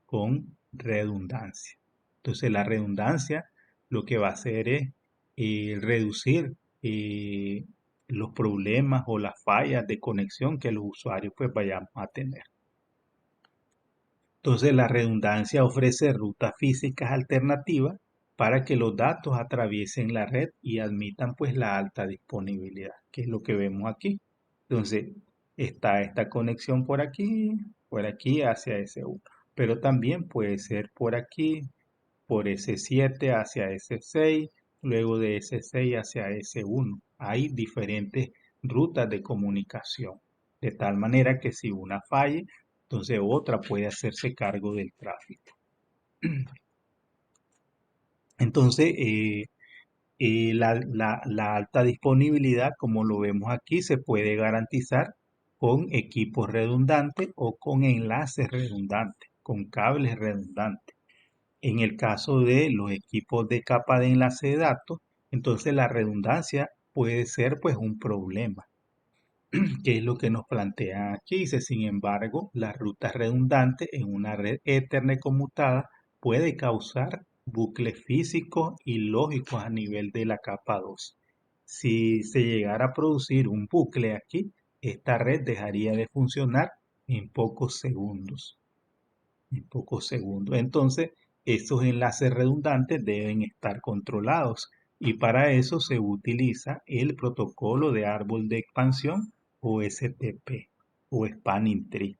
con redundancia. Entonces la redundancia lo que va a hacer es reducir eh, los problemas o las fallas de conexión que los usuarios pues vayan a tener. Entonces la redundancia ofrece rutas físicas alternativas para que los datos atraviesen la red y admitan pues la alta disponibilidad, que es lo que vemos aquí. Entonces está esta conexión por aquí hacia S1, pero también puede ser por aquí, por S7 hacia S6, luego de S6 hacia S1. Hay diferentes rutas de comunicación, de tal manera que si una falle, entonces otra puede hacerse cargo del tráfico. Entonces, la alta disponibilidad, como lo vemos aquí, se puede garantizar con equipos redundantes o con enlaces redundantes, con cables redundantes. En el caso de los equipos de capa de enlace de datos, entonces la redundancia puede ser pues un problema, que es lo que nos plantean aquí. Dice, sin embargo, las rutas redundantes en una red Ethernet conmutada puede causar bucles físicos y lógicos a nivel de la capa 2. Si se llegara a producir un bucle aquí, esta red dejaría de funcionar en pocos segundos. En pocos segundos. Entonces, esos enlaces redundantes deben estar controlados y para eso se utiliza el protocolo de árbol de expansión o STP o Spanning Tree,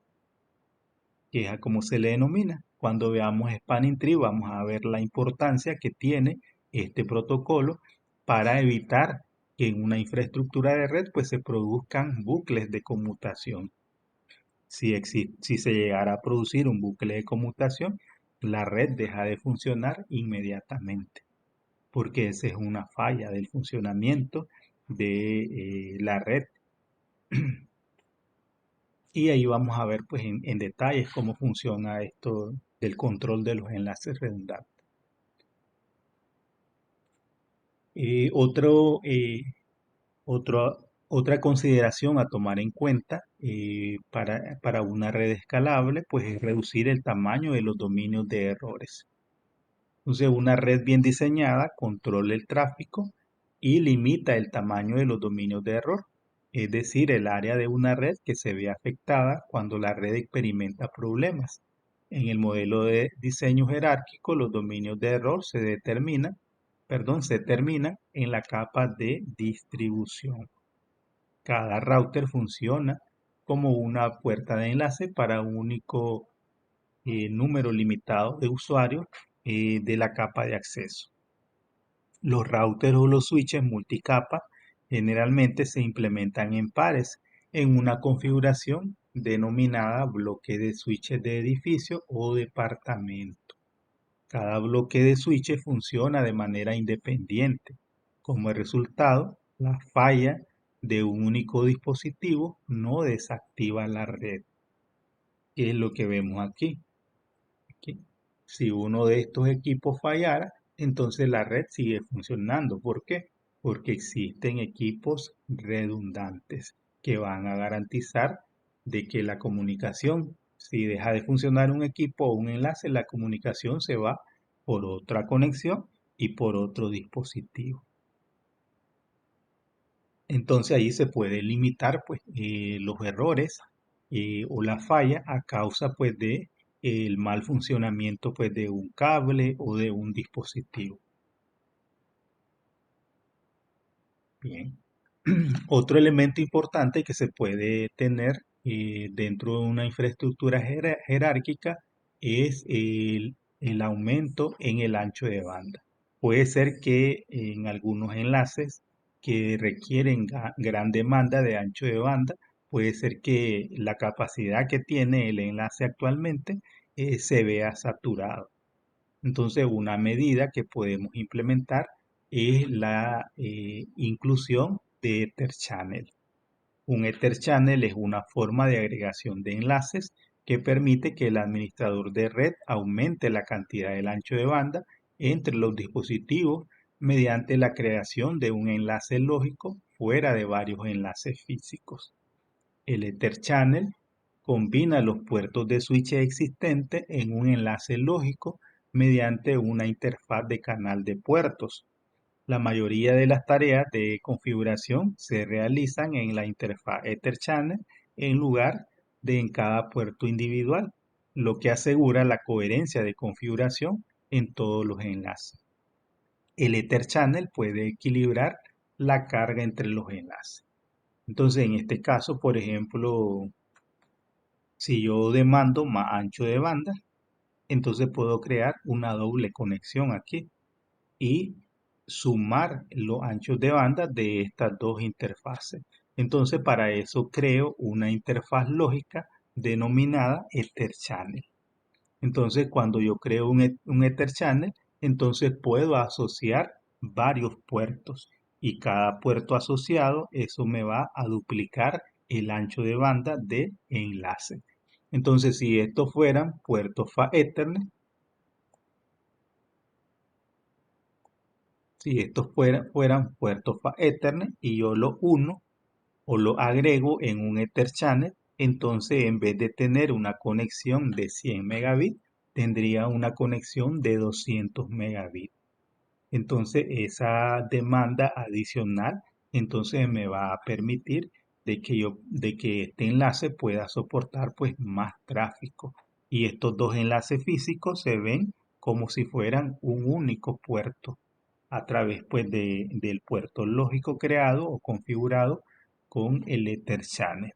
que es a como se le denomina. Cuando veamos Spanning Tree vamos a ver la importancia que tiene este protocolo para evitar que en una infraestructura de red pues se produzcan bucles de conmutación. Si se llegara a producir un bucle de conmutación, la red deja de funcionar inmediatamente, porque esa es una falla del funcionamiento de la red. Y ahí vamos a ver pues en detalles cómo funciona esto del control de los enlaces redundantes. Eh, otro, eh, otra consideración a tomar en cuenta para una red escalable, pues es reducir el tamaño de los dominios de errores. Entonces, una red bien diseñada controla el tráfico y limita el tamaño de los dominios de error, es decir, el área de una red que se ve afectada cuando la red experimenta problemas. En el modelo de diseño jerárquico, los dominios de error se terminan en la capa de distribución. Cada router funciona como una puerta de enlace para un único número limitado de usuarios de la capa de acceso. Los routers o los switches multicapa generalmente se implementan en pares en una configuración denominada bloque de switches de edificio o departamento. Cada bloque de switches funciona de manera independiente. Como resultado, la falla de un único dispositivo no desactiva la red, que es lo que vemos aquí. Aquí. Si uno de estos equipos fallara, entonces la red sigue funcionando. ¿Por qué? Porque existen equipos redundantes que van a garantizar de que la comunicación, si deja de funcionar un equipo o un enlace, la comunicación se va por otra conexión y por otro dispositivo. Entonces ahí se puede limitar pues, los errores o la falla a causa pues de el mal funcionamiento pues de un cable o de un dispositivo. Bien. Otro elemento importante que se puede tener dentro de una infraestructura jerárquica es el aumento en el ancho de banda. Puede ser que en algunos enlaces que requieren gran demanda de ancho de banda, puede ser que la capacidad que tiene el enlace actualmente se vea saturado. Entonces, una medida que podemos implementar es la inclusión de Ether Channel. Un Ether Channel es una forma de agregación de enlaces que permite que el administrador de red aumente la cantidad del ancho de banda entre los dispositivos mediante la creación de un enlace lógico fuera de varios enlaces físicos. El Ether Channel combina los puertos de switch existentes en un enlace lógico mediante una interfaz de canal de puertos. La mayoría de las tareas de configuración se realizan en la interfaz Ether Channel en lugar de en cada puerto individual, lo que asegura la coherencia de configuración en todos los enlaces. El Ether Channel puede equilibrar la carga entre los enlaces. Entonces, en este caso, por ejemplo, si yo demando más ancho de banda, entonces puedo crear una doble conexión aquí y sumar los anchos de banda de estas dos interfaces. Entonces, para eso creo una interfaz lógica denominada Ether Channel. Entonces, cuando yo creo un Ether Channel, entonces puedo asociar varios puertos y cada puerto asociado, eso me va a duplicar el ancho de banda de enlace. Entonces, si estos fueran puertos Ethernet, si estos fueran puertos Ethernet y yo lo uno o lo agrego en un Ether Channel, entonces en vez de tener una conexión de 100 megabits, tendría una conexión de 200 megabits. Entonces esa demanda adicional, entonces me va a permitir de que este enlace pueda soportar pues más tráfico. Y estos dos enlaces físicos se ven como si fueran un único puerto a través pues del puerto lógico creado o configurado con el Ether Channel.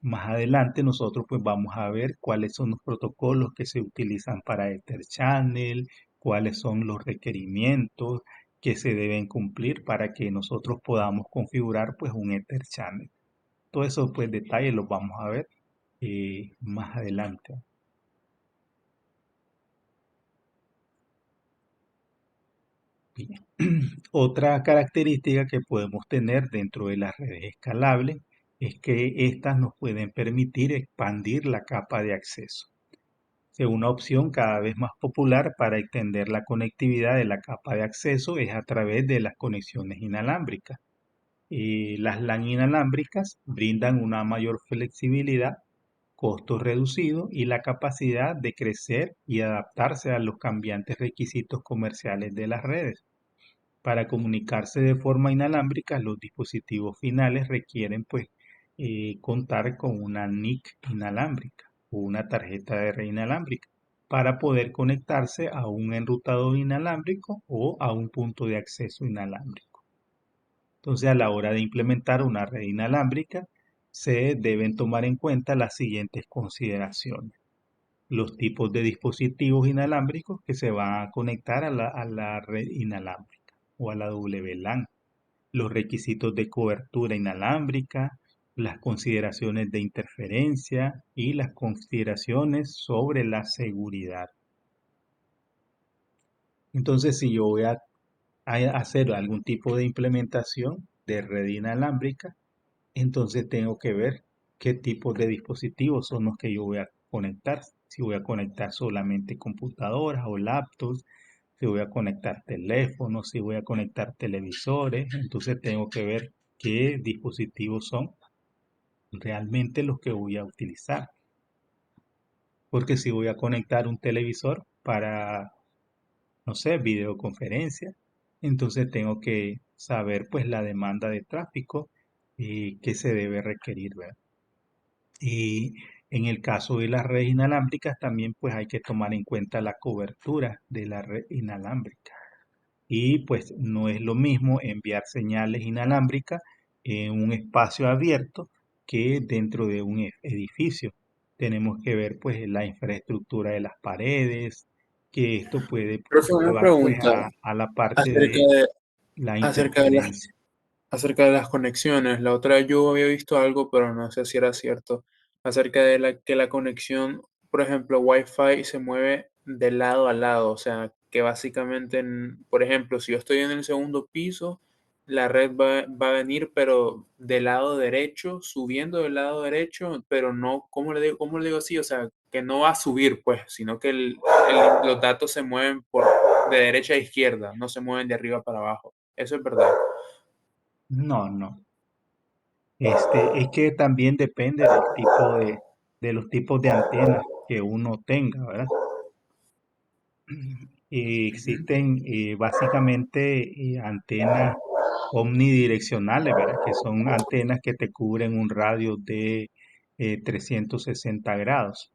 Más adelante nosotros pues vamos a ver cuáles son los protocolos que se utilizan para Ether Channel, cuáles son los requerimientos que se deben cumplir para que nosotros podamos configurar pues un Ether Channel. Todo eso pues detalles los vamos a ver más adelante. Bien. Otra característica que podemos tener dentro de las redes escalables es que éstas nos pueden permitir expandir la capa de acceso. Una opción cada vez más popular para extender la conectividad de la capa de acceso es a través de las conexiones inalámbricas. Las LAN inalámbricas brindan una mayor flexibilidad, costos reducidos y la capacidad de crecer y adaptarse a los cambiantes requisitos comerciales de las redes. Para comunicarse de forma inalámbrica, los dispositivos finales requieren pues contar con una NIC inalámbrica o una tarjeta de red inalámbrica para poder conectarse a un enrutador inalámbrico o a un punto de acceso inalámbrico. Entonces, a la hora de implementar una red inalámbrica, se deben tomar en cuenta las siguientes consideraciones: los tipos de dispositivos inalámbricos que se van a conectar a la red inalámbrica o a la WLAN, los requisitos de cobertura inalámbrica, las consideraciones de interferencia y las consideraciones sobre la seguridad. Entonces, si yo voy a hacer algún tipo de implementación de red inalámbrica, entonces tengo que ver qué tipos de dispositivos son los que yo voy a conectar. Si voy a conectar solamente computadoras o laptops, si voy a conectar teléfonos, si voy a conectar televisores, entonces tengo que ver qué dispositivos son realmente los que voy a utilizar. Porque si voy a conectar un televisor para, no sé, videoconferencia, entonces tengo que saber pues la demanda de tráfico que se debe requerir, ¿verdad? Y en el caso de las redes inalámbricas también pues hay que tomar en cuenta la cobertura de la red inalámbrica. Y pues no es lo mismo enviar señales inalámbricas en un espacio abierto que dentro de un edificio. Tenemos que ver pues la infraestructura de las paredes, que esto puede Profe, una llevar pues pregunta a la parte acerca de de, la acerca de las interferencia. acerca de las conexiones. La otra vez yo había visto algo, pero no sé si era cierto, acerca de que la conexión, por ejemplo, Wi-Fi se mueve de lado a lado, o sea, que básicamente, por ejemplo, si yo estoy en el segundo piso, la red va a venir, pero del lado derecho, subiendo del lado derecho, pero no, cómo le digo así? O sea, que no va a subir, pues, sino que los datos se mueven de derecha a izquierda, no se mueven de arriba para abajo. Eso es verdad. No, no. Es que también depende del tipo de los tipos de antenas que uno tenga, ¿verdad? Ujú. Existen básicamente antenas omnidireccionales, ¿verdad? Que son antenas que te cubren un radio de 360 grados.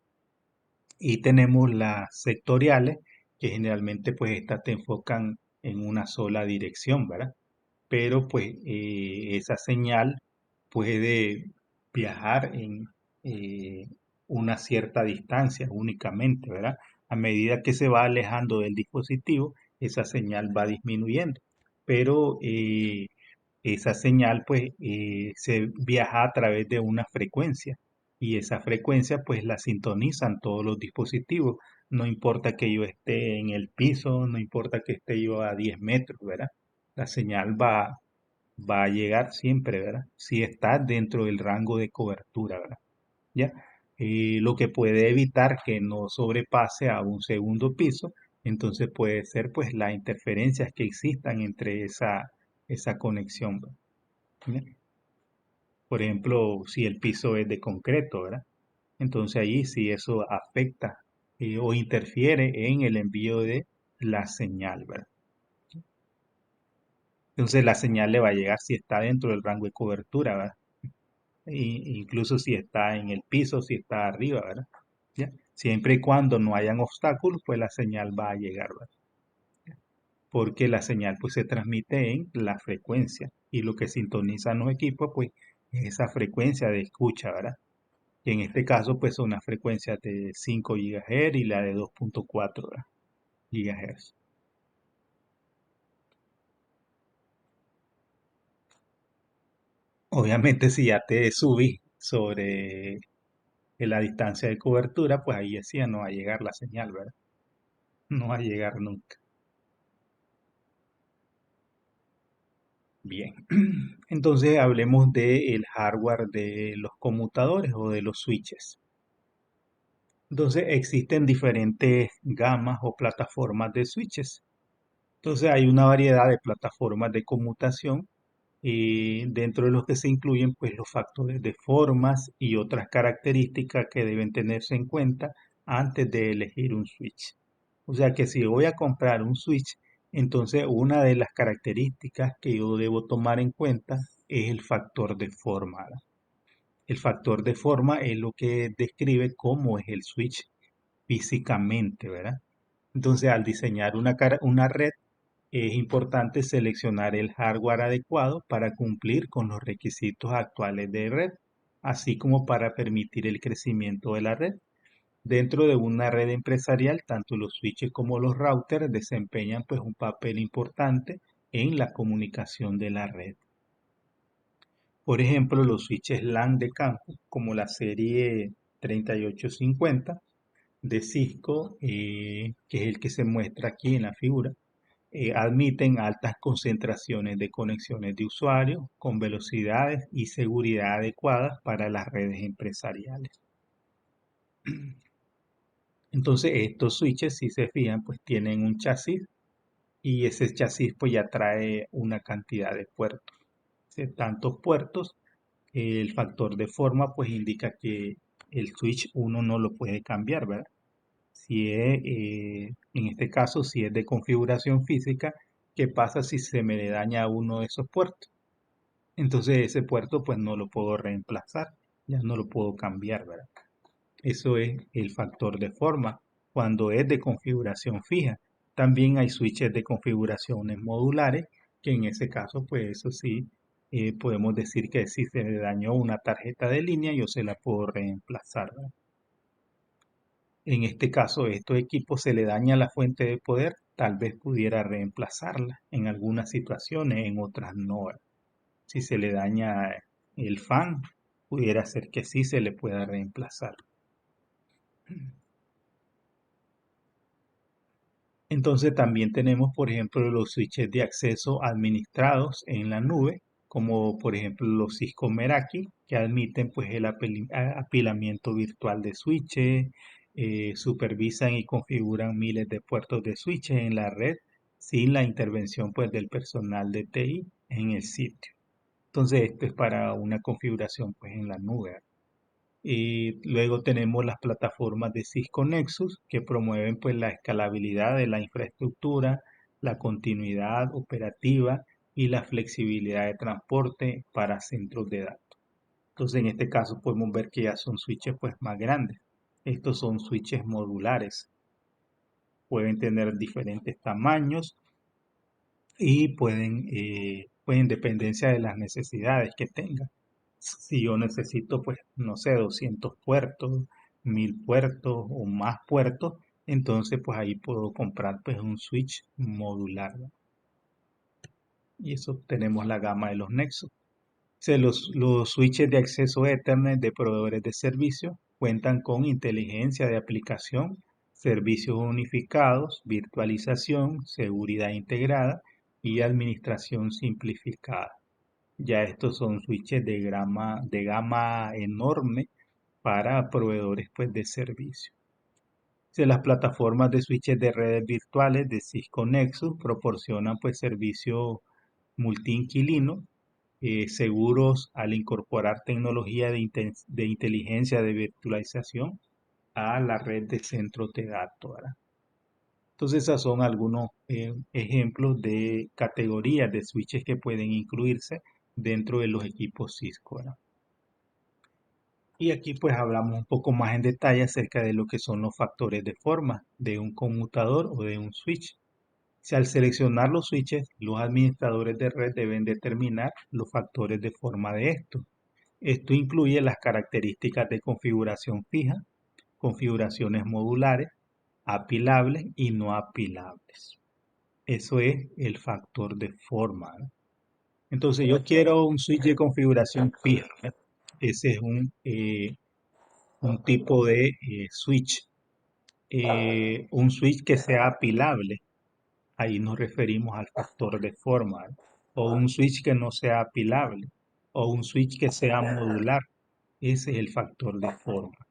Y tenemos las sectoriales, que generalmente pues estas te enfocan en una sola dirección, ¿verdad? Pero pues esa señal puede viajar en eh, una cierta distancia únicamente, ¿verdad? A medida que se va alejando del dispositivo, esa señal va disminuyendo, pero esa señal pues se viaja a través de una frecuencia y esa frecuencia pues la sintonizan todos los dispositivos. No importa que yo esté en el piso, no importa que esté yo a 10 metros, ¿verdad? La señal va a llegar siempre, ¿verdad? Si está dentro del rango de cobertura, ¿verdad? ¿Ya? Lo que puede evitar que no sobrepase a un segundo piso, entonces puede ser pues las interferencias que existan entre esa conexión, ¿ya? Por ejemplo, si el piso es de concreto, ¿verdad? Entonces ahí sí eso afecta o interfiere en el envío de la señal, ¿verdad? Entonces la señal le va a llegar si está dentro del rango de cobertura, ¿verdad? Incluso si está en el piso, si está arriba, ¿verdad? ¿Ya? Siempre y cuando no hayan obstáculos, pues la señal va a llegar, ¿verdad? Porque la señal pues se transmite en la frecuencia y lo que sintonizan los equipos pues es esa frecuencia de escucha, ¿verdad? Que en este caso pues son una frecuencia de 5 GHz y la de 2.4 GHz. Obviamente si ya te subís sobre la distancia de cobertura, pues ahí sí ya no va a llegar la señal, ¿verdad? No va a llegar nunca. Bien, entonces hablemos del hardware de los conmutadores o de los switches. Entonces existen diferentes gamas o plataformas de switches. Entonces hay una variedad de plataformas de conmutación y dentro de los que se incluyen pues los factores de formas y otras características que deben tenerse en cuenta antes de elegir un switch. O sea que si voy a comprar un switch, entonces una de las características que yo debo tomar en cuenta es el factor de forma, ¿verdad? El factor de forma es lo que describe cómo es el switch físicamente, ¿verdad? Entonces al diseñar una red es importante seleccionar el hardware adecuado para cumplir con los requisitos actuales de red, así como para permitir el crecimiento de la red. Dentro de una red empresarial, tanto los switches como los routers desempeñan pues un papel importante en la comunicación de la red. Por ejemplo, los switches LAN de campo, como la serie 3850 de Cisco, que es el que se muestra aquí en la figura, admiten altas concentraciones de conexiones de usuarios con velocidades y seguridad adecuadas para las redes empresariales. Entonces, estos switches, si se fijan, pues tienen un chasis y ese chasis pues ya trae una cantidad de puertos. De tantos puertos, el factor de forma pues indica que el switch uno no lo puede cambiar, ¿verdad? Si es, en este caso, si es de configuración física, ¿qué pasa si se me le daña uno de esos puertos? Entonces ese puerto pues no lo puedo reemplazar. ya no lo puedo cambiar, ¿verdad? Eso es el factor de forma cuando es de configuración fija. También hay switches de configuraciones modulares, que en ese caso, pues eso sí, podemos decir que si se le dañó una tarjeta de línea, yo se la puedo reemplazar, ¿verdad? En este caso, estos equipos se le daña la fuente de poder, tal vez pudiera reemplazarla en algunas situaciones, en otras no, ¿verdad? Si se le daña el fan, pudiera ser que sí se le pueda reemplazar. Entonces también tenemos, por ejemplo, los switches de acceso administrados en la nube, como por ejemplo los Cisco Meraki, que admiten pues el apilamiento virtual de switches, supervisan y configuran miles de puertos de switches en la red sin la intervención pues del personal de TI en el sitio. Entonces esto es para una configuración pues en la nube. Y luego tenemos las plataformas de Cisco Nexus que promueven pues la escalabilidad de la infraestructura, la continuidad operativa y la flexibilidad de transporte para centros de datos. Entonces en este caso podemos ver que ya son switches pues más grandes. Estos son switches modulares. Pueden tener diferentes tamaños y pues en dependencia de las necesidades que tengan. Si yo necesito, pues, no sé, 200 puertos, 1000 puertos o más puertos, entonces pues ahí puedo comprar pues un switch modular, ¿no? Y eso tenemos la gama de los Nexus. Los switches de acceso Ethernet de proveedores de servicio cuentan con inteligencia de aplicación, servicios unificados, virtualización, seguridad integrada y administración simplificada. Ya estos son switches de gama enorme para proveedores pues, de servicio. Las plataformas de switches de redes virtuales de Cisco Nexus proporcionan pues servicios multiinquilino seguros al incorporar tecnología de inteligencia de virtualización a la red de centros de datos, ¿verdad? Entonces, esos son algunos ejemplos de categorías de switches que pueden incluirse dentro de los equipos Cisco, ¿verdad? Y aquí pues hablamos un poco más en detalle acerca de lo que son los factores de forma de un conmutador o de un switch. Si al seleccionar los switches, los administradores de red deben determinar los factores de forma de estos. Esto incluye las características de configuración fija, configuraciones modulares, apilables y no apilables. Eso es el factor de forma, ¿no? Entonces yo quiero un switch de configuración fija, ¿no? Ese es un tipo de switch. Un switch que sea apilable, ahí nos referimos al factor de forma, ¿no? O un switch que no sea apilable, o un switch que sea modular, ese es el factor de forma.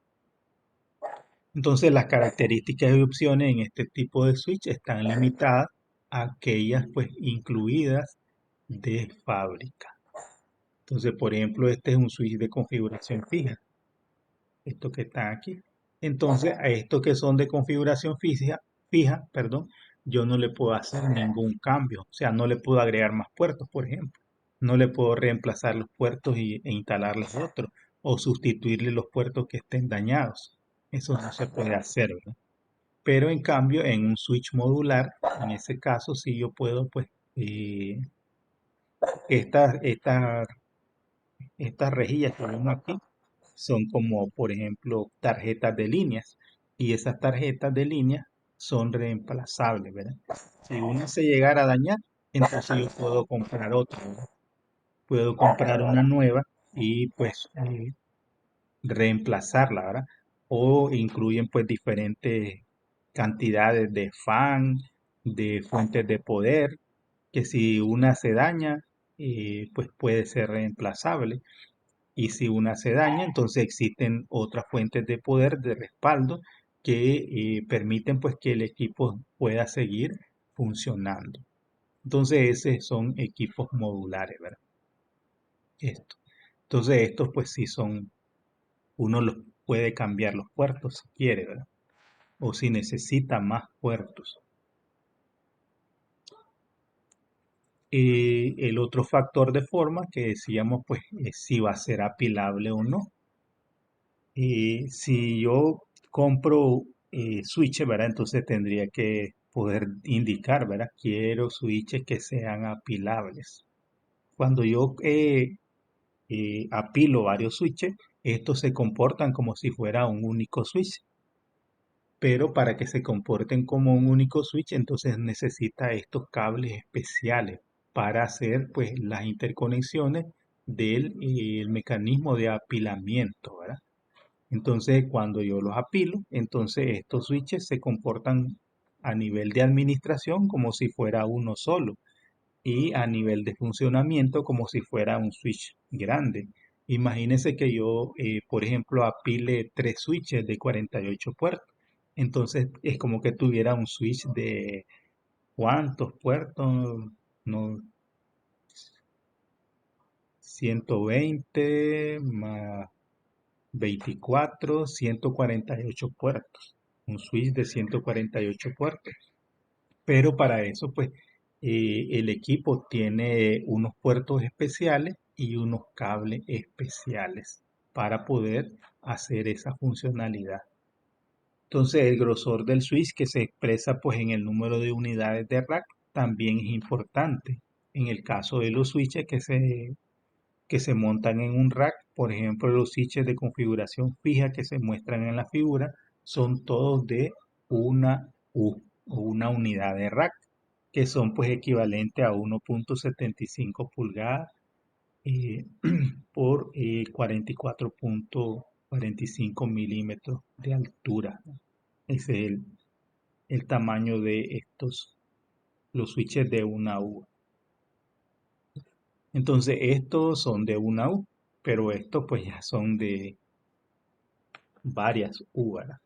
Entonces las características y opciones en este tipo de switch están limitadas a aquellas pues incluidas de fábrica. Entonces, por ejemplo, este es un switch de configuración fija, estos que están aquí. Entonces, a estos que son de configuración perdón, yo no le puedo hacer ningún cambio. O sea, no le puedo agregar más puertos, por ejemplo. No le puedo reemplazar los puertos e instalarles otros o sustituirle los puertos que estén dañados. Eso no se puede hacer, ¿verdad? Pero en cambio, en un switch modular, en ese caso, sí yo puedo, pues, eh, estas, estas, estas rejillas que vemos aquí son como, por ejemplo, tarjetas de líneas. Y esas tarjetas de líneas son reemplazables, ¿verdad? Si una se llegara a dañar, entonces yo puedo comprar otra, ¿verdad? Puedo comprar una nueva y pues reemplazarla, ¿verdad? O incluyen pues diferentes cantidades de fan, de fuentes de poder, que si una se daña, pues puede ser reemplazable. Y si una se daña, entonces existen otras fuentes de poder, de respaldo, que permiten pues que el equipo pueda seguir funcionando. Entonces, esos son equipos modulares, ¿verdad? Esto. Entonces, estos pues sí son, uno los puede cambiar los puertos si quiere, ¿verdad? O si necesita más puertos. El otro factor de forma que decíamos pues es si va a ser apilable o no. Si yo compro switches, ¿verdad? Entonces tendría que poder indicar, ¿verdad? Quiero switches que sean apilables. Cuando yo apilo varios switches, estos se comportan como si fuera un único switch. Pero para que se comporten como un único switch, entonces necesita estos cables especiales para hacer pues las interconexiones del el mecanismo de apilamiento, ¿verdad? Entonces, cuando yo los apilo, entonces estos switches se comportan a nivel de administración como si fuera uno solo y a nivel de funcionamiento como si fuera un switch grande. Imagínense que yo, por ejemplo, apile tres switches de 48 puertos. Entonces es como que tuviera un switch de ¿cuántos puertos? No, 120 más 24, 148 puertos. Un switch de 148 puertos. Pero para eso, pues, el equipo tiene unos puertos especiales y unos cables especiales para poder hacer esa funcionalidad. Entonces, el grosor del switch que se expresa pues en el número de unidades de rack también es importante. En el caso de los switches que se montan en un rack, por ejemplo, los switches de configuración fija que se muestran en la figura son todos de una U o una unidad de rack, que son pues equivalente a 1.75 pulgadas eh, por 44.45 milímetros de altura. Ese es el tamaño de los switches de una U. Entonces estos son de una U, pero estos pues ya son de varias U, ¿verdad?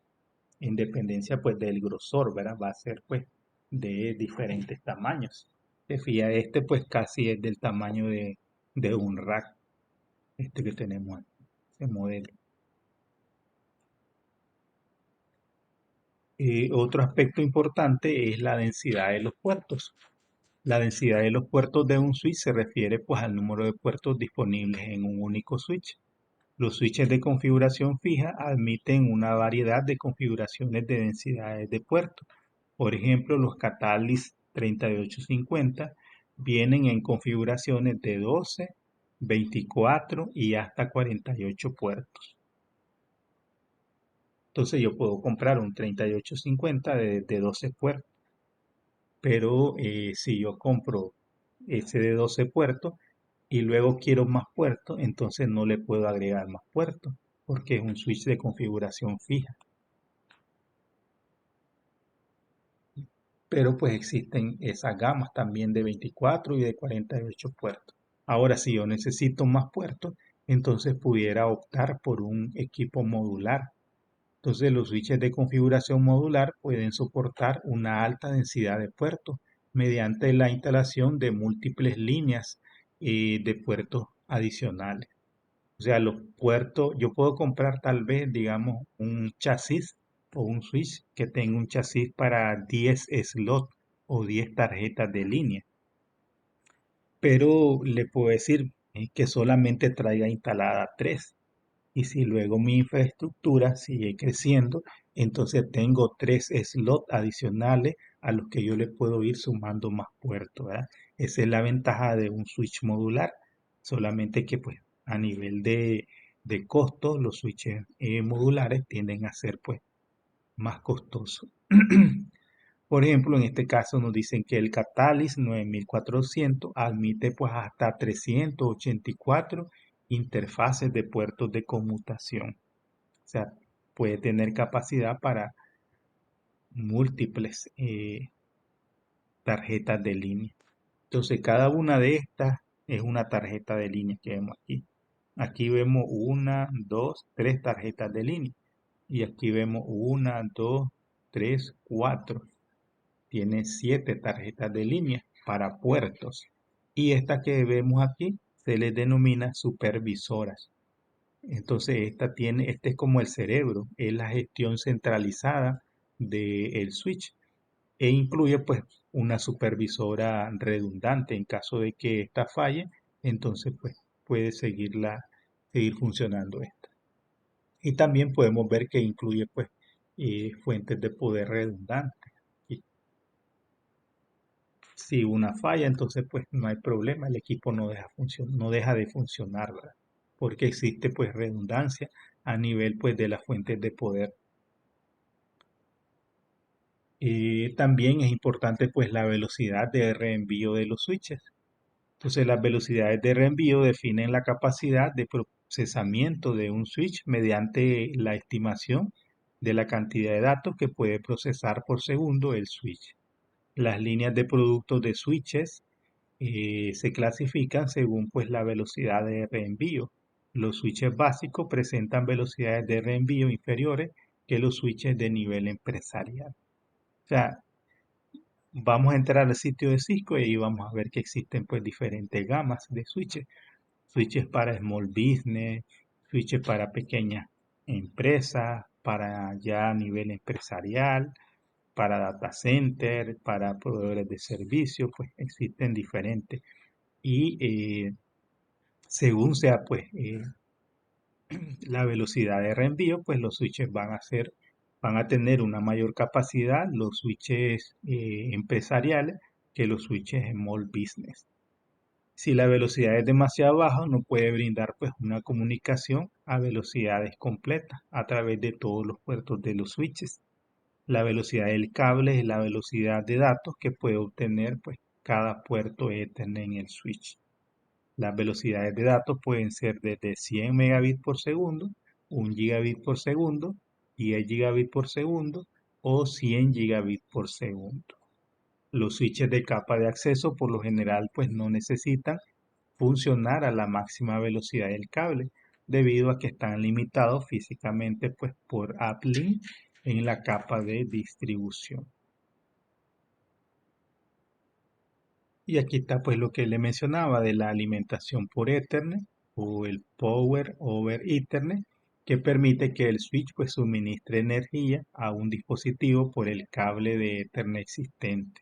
En dependencia pues del grosor, ¿verdad? Va a ser pues de diferentes tamaños. Se fija, este pues casi es del tamaño de un rack, este que tenemos aquí, ese modelo. Otro aspecto importante es la densidad de los puertos. La densidad de los puertos de un switch se refiere pues al número de puertos disponibles en un único switch. Los switches de configuración fija admiten una variedad de configuraciones de densidades de puertos. Por ejemplo, los Catalyst 3850 vienen en configuraciones de 12, 24 y hasta 48 puertos. Entonces yo puedo comprar un 3850 de 12 puertos, pero si yo compro ese de 12 puertos y luego quiero más puertos, entonces no le puedo agregar más puertos porque es un switch de configuración fija. Pero pues existen esas gamas también de 24 y de 48 puertos. Ahora, si yo necesito más puertos, entonces pudiera optar por un equipo modular. Entonces, los switches de configuración modular pueden soportar una alta densidad de puertos mediante la instalación de múltiples líneas de puertos adicionales. O sea, los puertos, yo puedo comprar tal vez, digamos, un chasis o un switch que tenga un chasis para 10 slots o 10 tarjetas de línea, pero le puedo decir que solamente traiga instalada 3. Y si luego mi infraestructura sigue creciendo, entonces tengo 3 slots adicionales a los que yo le puedo ir sumando más puertos, ¿verdad? Esa es la ventaja de un switch modular. Solamente que pues a nivel de costo, los switches modulares tienden a ser pues más costosos. Por ejemplo, en este caso nos dicen que el Catalyst 9400 admite pues hasta 384 interfaces de puertos de conmutación. O sea, puede tener capacidad para múltiples tarjetas de línea. Entonces, cada una de estas es una tarjeta de línea que vemos aquí. Aquí vemos una, dos, tres tarjetas de línea. Y aquí vemos una, dos, tres, cuatro. Tiene 7 tarjetas de línea para puertos. Y esta que vemos aquí se les denomina supervisoras. Entonces, este es como el cerebro, es la gestión centralizada del switch e incluye pues una supervisora redundante en caso de que ésta falle, entonces pues puede seguir funcionando esta. Y también podemos ver que incluye pues fuentes de poder redundantes. Y si una falla, entonces pues no hay problema, el equipo no deja de funcionar, ¿verdad? Porque existe pues redundancia a nivel pues de las fuentes de poder. También es importante pues la velocidad de reenvío de los switches. Entonces las velocidades de reenvío definen la capacidad de procesamiento de un switch mediante la estimación de la cantidad de datos que puede procesar por segundo el switch. Las líneas de productos de switches se clasifican según pues la velocidad de reenvío. Los switches básicos presentan velocidades de reenvío inferiores que los switches de nivel empresarial. O sea, vamos a entrar al sitio de Cisco y ahí vamos a ver que existen pues diferentes gamas de switches. Switches para small business, switches para pequeñas empresas, para ya a nivel empresarial, para data center, para proveedores de servicios, pues existen diferentes. Y según sea pues la velocidad de reenvío, pues los switches van a tener una mayor capacidad, los switches empresariales, que los switches small business. Si la velocidad es demasiado baja, no puede brindar pues una comunicación a velocidades completas a través de todos los puertos de los switches. La velocidad del cable es la velocidad de datos que puede obtener pues cada puerto Ethernet en el switch. Las velocidades de datos pueden ser desde 100 megabits por segundo, 1 gigabit por segundo, 10 gigabits por segundo o 100 gigabits por segundo. Los switches de capa de acceso por lo general pues no necesitan funcionar a la máxima velocidad del cable debido a que están limitados físicamente pues por uplink en la capa de distribución. Y aquí está pues lo que le mencionaba de la alimentación por Ethernet o el Power over Ethernet, que permite que el switch pues suministre energía a un dispositivo por el cable de Ethernet existente.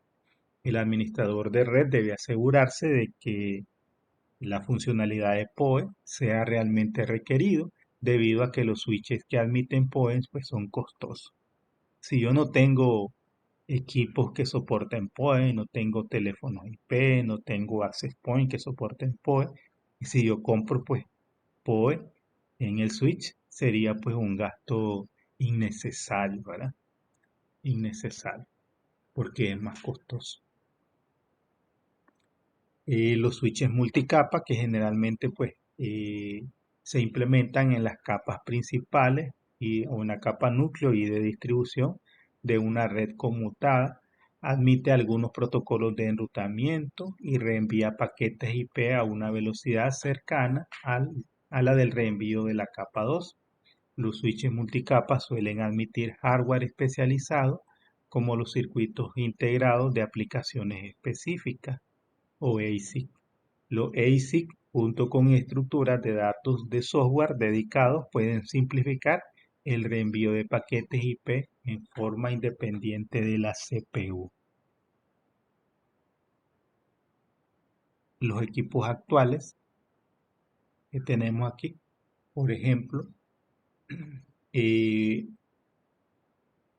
El administrador de red debe asegurarse de que la funcionalidad de PoE sea realmente requerido debido a que los switches que admiten PoE pues son costosos. Si yo no tengo equipos que soporten PoE, no tengo teléfonos IP, no tengo access point que soporten PoE. Y si yo compro pues PoE en el switch, sería pues un gasto innecesario, ¿verdad? Innecesario, porque es más costoso. Los switches multicapa que generalmente pues se implementan en las capas principales o una capa núcleo y de distribución de una red conmutada. Admite algunos protocolos de enrutamiento y reenvía paquetes IP a una velocidad cercana a la del reenvío de la capa 2. Los switches multicapa suelen admitir hardware especializado como los circuitos integrados de aplicaciones específicas o ASIC. Los ASIC, junto con estructuras de datos de software dedicados, pueden simplificar el reenvío de paquetes IP en forma independiente de la CPU. Los equipos actuales que tenemos aquí, por ejemplo, eh,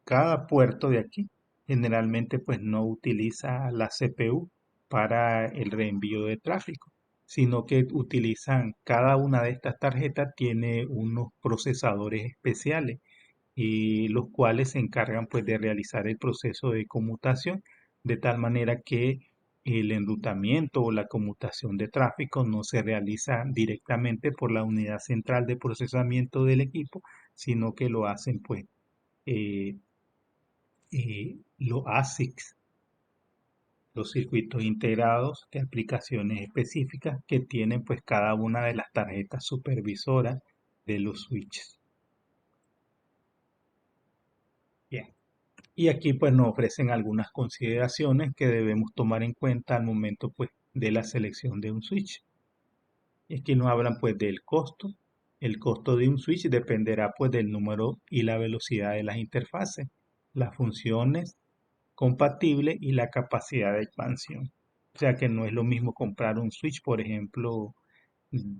cada puerto de aquí generalmente pues no utiliza la CPU para el reenvío de tráfico, sino que utilizan cada una de estas tarjetas tiene unos procesadores especiales y los cuales se encargan pues de realizar el proceso de conmutación de tal manera que el enrutamiento o la conmutación de tráfico no se realiza directamente por la unidad central de procesamiento del equipo, sino que lo hacen pues eh, los ASICs, los circuitos integrados de aplicaciones específicas que tienen pues cada una de las tarjetas supervisoras de los switches. Bien. Y aquí pues nos ofrecen algunas consideraciones que debemos tomar en cuenta al momento pues de la selección de un switch. Y aquí nos hablan pues del costo. El costo de un switch dependerá pues del número y la velocidad de las interfaces, las funciones compatible y la capacidad de expansión. O sea que no es lo mismo comprar un switch, por ejemplo, mm,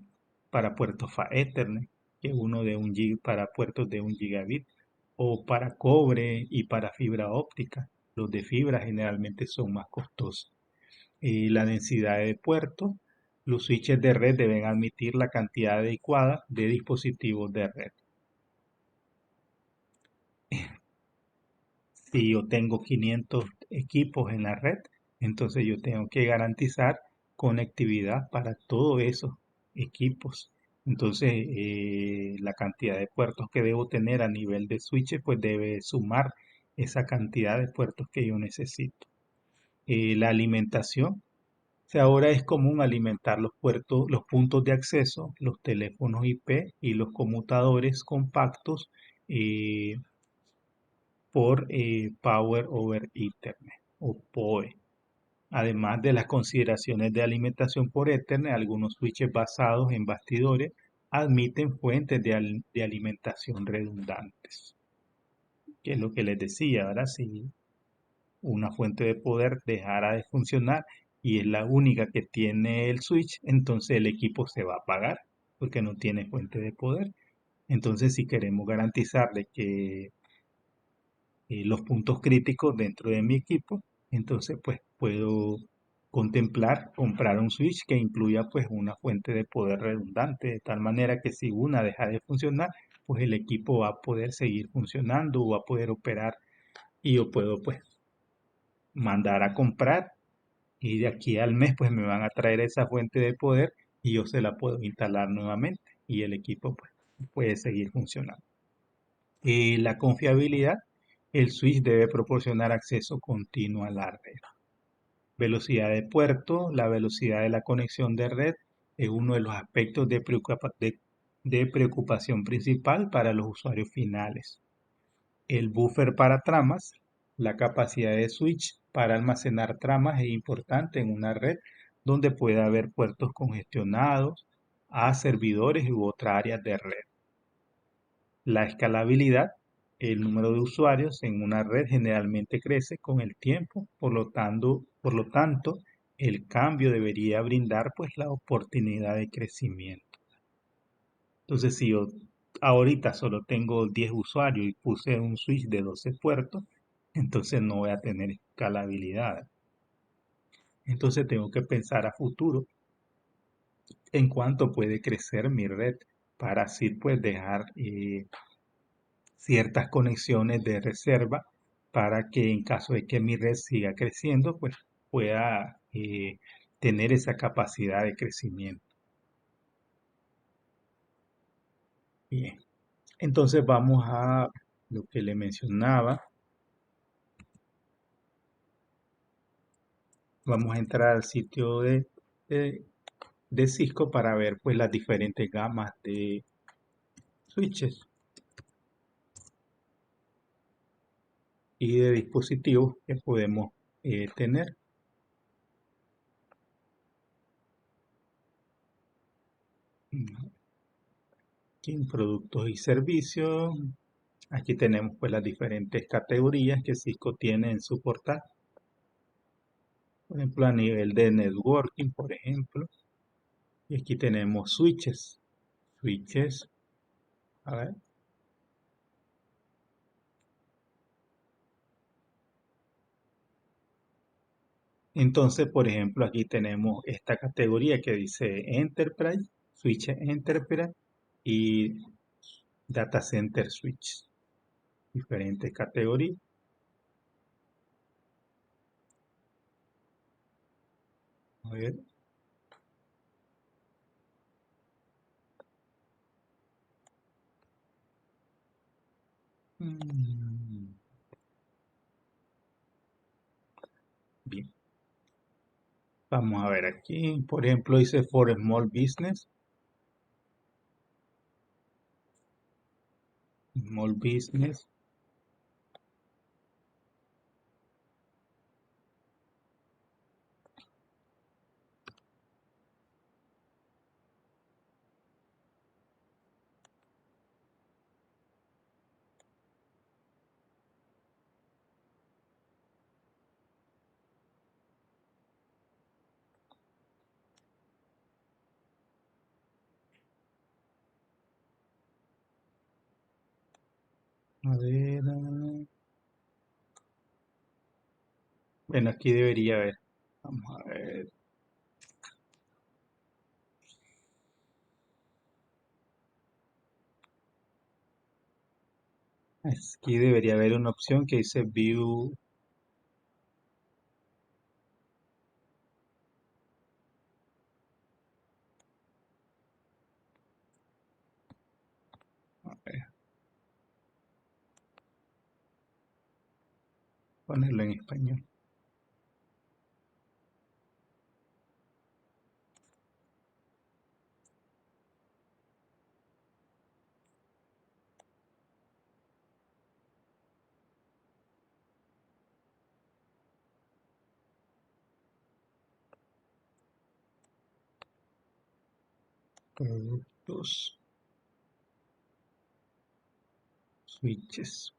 para puertos Ethernet. que uno de un gig para puertos de 1 gigabit, o para cobre y para fibra óptica. Los de fibra generalmente son más costosos. La densidad de puertos, los switches de red deben admitir la cantidad adecuada de dispositivos de red. Si yo tengo 500 equipos en la red, entonces yo tengo que garantizar conectividad para todos esos equipos. Entonces, la cantidad de puertos que debo tener a nivel de switches, pues debe sumar esa cantidad de puertos que yo necesito. La alimentación, o sea, ahora es común alimentar los puertos, los puntos de acceso, los teléfonos IP y los conmutadores compactos, eh, por Power over Ethernet o PoE. Además de las consideraciones de alimentación por Ethernet, algunos switches basados en bastidores admiten fuentes de alimentación redundantes, que es lo que les decía. Ahora, si una fuente de poder dejara de funcionar y es la única que tiene el switch, entonces el equipo se va a apagar porque no tiene fuente de poder. Entonces, si queremos garantizar de que los puntos críticos dentro de mi equipo, entonces pues puedo contemplar comprar un switch que incluya pues una fuente de poder redundante, de tal manera que si una deja de funcionar, pues el equipo va a poder seguir funcionando o va a poder operar, y yo puedo pues mandar a comprar, y de aquí al mes pues me van a traer esa fuente de poder y yo se la puedo instalar nuevamente y el equipo pues puede seguir funcionando. La confiabilidad, el switch debe proporcionar acceso continuo a la red. Velocidad de puerto, la velocidad de la conexión de red es uno de los aspectos de preocupación principal para los usuarios finales. El buffer para tramas, la capacidad de switch para almacenar tramas es importante en una red donde puede haber puertos congestionados a servidores u otras áreas de red. La escalabilidad, el número de usuarios en una red generalmente crece con el tiempo, por lo tanto, el cambio debería brindar pues la oportunidad de crecimiento. Entonces, si yo ahorita solo tengo 10 usuarios y puse un switch de 12 puertos, entonces no voy a tener escalabilidad. Entonces tengo que pensar a futuro en cuánto puede crecer mi red para así pues dejar ciertas conexiones de reserva para que en caso de que mi red siga creciendo, pues pueda tener esa capacidad de crecimiento. Bien, entonces vamos a lo que le mencionaba. Vamos a entrar al sitio de, de Cisco para ver pues las diferentes gamas de switches y de dispositivos que podemos tener. Aquí en productos y servicios. Aquí tenemos pues las diferentes categorías que Cisco tiene en su portal. Por ejemplo, a nivel de networking, por ejemplo. Y aquí tenemos switches. Switches, a ver. Entonces, por ejemplo, aquí tenemos esta categoría que dice Enterprise, Switch Enterprise y Data Center Switch. Diferentes categorías. A ver. Mm, Bien. Vamos a ver aquí. Por ejemplo, dice For Small Business. Small Business. A ver, bueno, aquí debería haber. Vamos a ver. Aquí debería haber una opción que dice View. A ver, ponerlo en español. Productos, switches.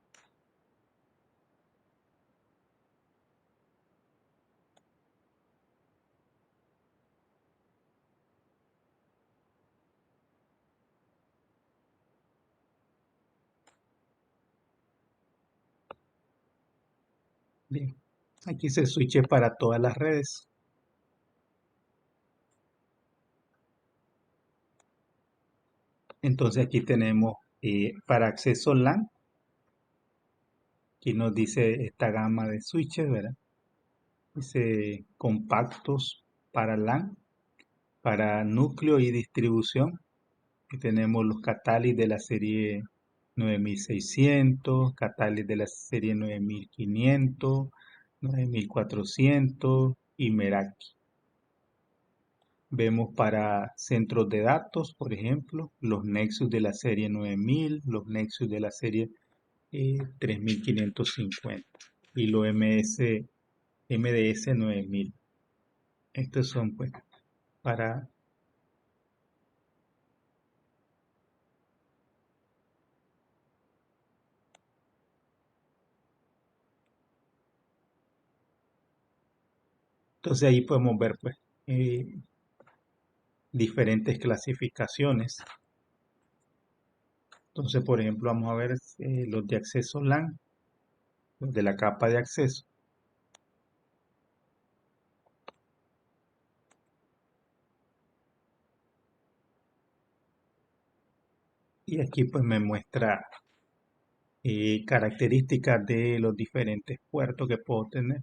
Bien. Aquí se switche para todas las redes. Entonces aquí tenemos para acceso LAN. Aquí nos dice esta gama de switches, ¿verdad? Dice compactos para LAN, para núcleo y distribución. Aquí tenemos los Catalyst de la serie 9600, Catalyst de la serie 9500, 9400 y Meraki. Vemos para centros de datos, por ejemplo, los Nexus de la serie 9000, los Nexus de la serie 3550 y los MDS 9000. Estos son pues para... Entonces ahí podemos ver pues diferentes clasificaciones. Entonces, por ejemplo, vamos a ver los de acceso LAN, los de la capa de acceso. Y aquí pues me muestra características de los diferentes puertos que puedo tener.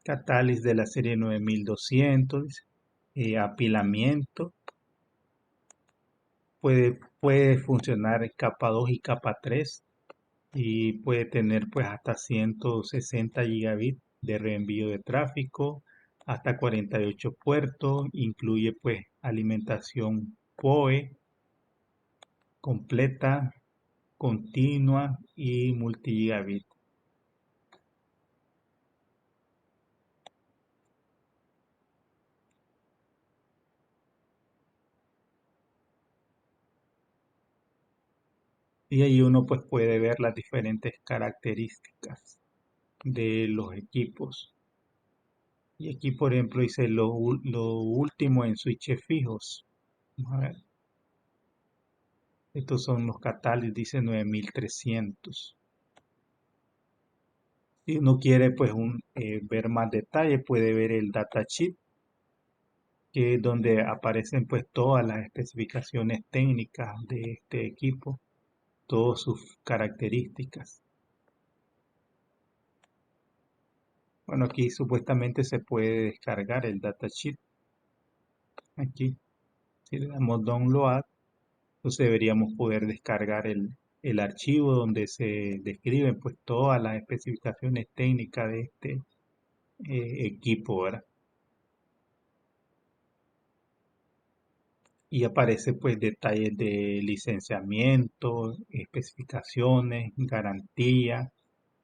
Catalyst de la serie 9200, apilamiento, puede funcionar capa 2 y capa 3 y puede tener pues hasta 160 gigabits de reenvío de tráfico, hasta 48 puertos, incluye pues alimentación PoE completa, continua y multigigabit. Y ahí uno pues puede ver las diferentes características de los equipos. Y aquí, por ejemplo, dice lo último en switches fijos. Vamos a ver. Estos son los Catalyst, dice 9300. Si uno quiere pues ver más detalle, puede ver el datasheet, que es donde aparecen pues todas las especificaciones técnicas de este equipo, todas sus características. Bueno, aquí supuestamente se puede descargar el datasheet. Aquí, si le damos download, entonces deberíamos poder descargar el archivo donde se describen pues todas las especificaciones técnicas de este equipo, ¿verdad? Y aparece pues detalles de licenciamiento, especificaciones, garantía,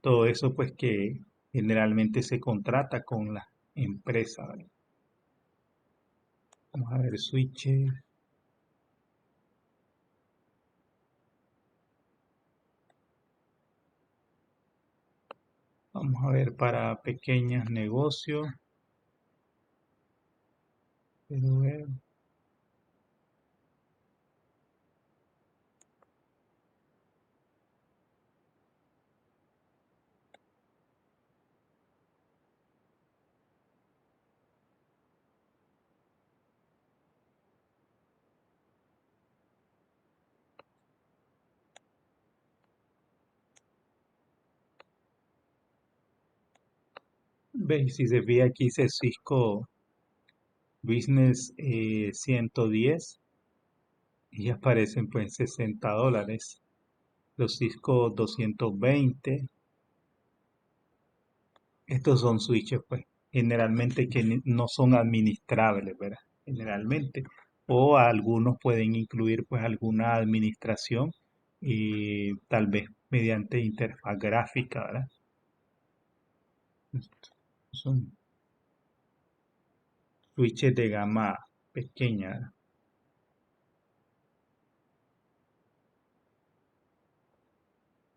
todo eso pues que generalmente se contrata con la empresa, ¿vale? Vamos a ver switches, vamos a ver para pequeños negocios, quiero ver, ¿Ves? Si se fija aquí dice Cisco Business 110 y aparecen pues $60. Los Cisco 220, estos son switches pues generalmente que no son administrables, ¿verdad? Generalmente. O algunos pueden incluir pues alguna administración y tal vez mediante interfaz gráfica, ¿verdad? Son switches de gama pequeña, ¿verdad?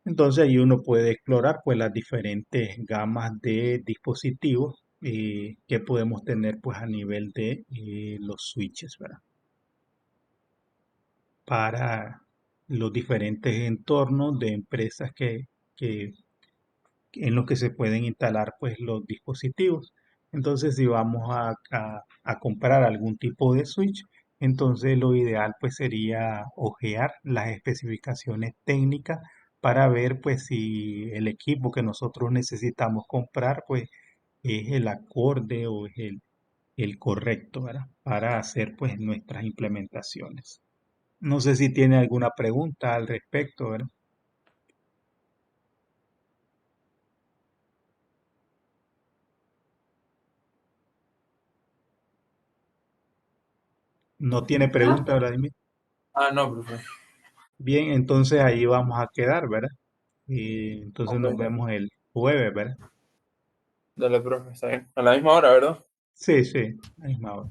Entonces ahí uno puede explorar pues las diferentes gamas de dispositivos que podemos tener pues a nivel de los switches, ¿verdad? Para los diferentes entornos de empresas que en los que se pueden instalar pues los dispositivos. Entonces, si vamos a comprar algún tipo de switch, entonces lo ideal pues sería ojear las especificaciones técnicas para ver pues si el equipo que nosotros necesitamos comprar pues es el acorde o es el correcto, ¿verdad? Para hacer pues nuestras implementaciones. No sé si tiene alguna pregunta al respecto, ¿verdad? No tiene pregunta, Vladimir. Ah, no, profe. Bien, entonces ahí vamos a quedar, ¿verdad? Entonces Ok, nos vemos el jueves, ¿verdad? dale, profe, está bien. A la misma hora, ¿verdad? Sí, sí, ahí misma hora.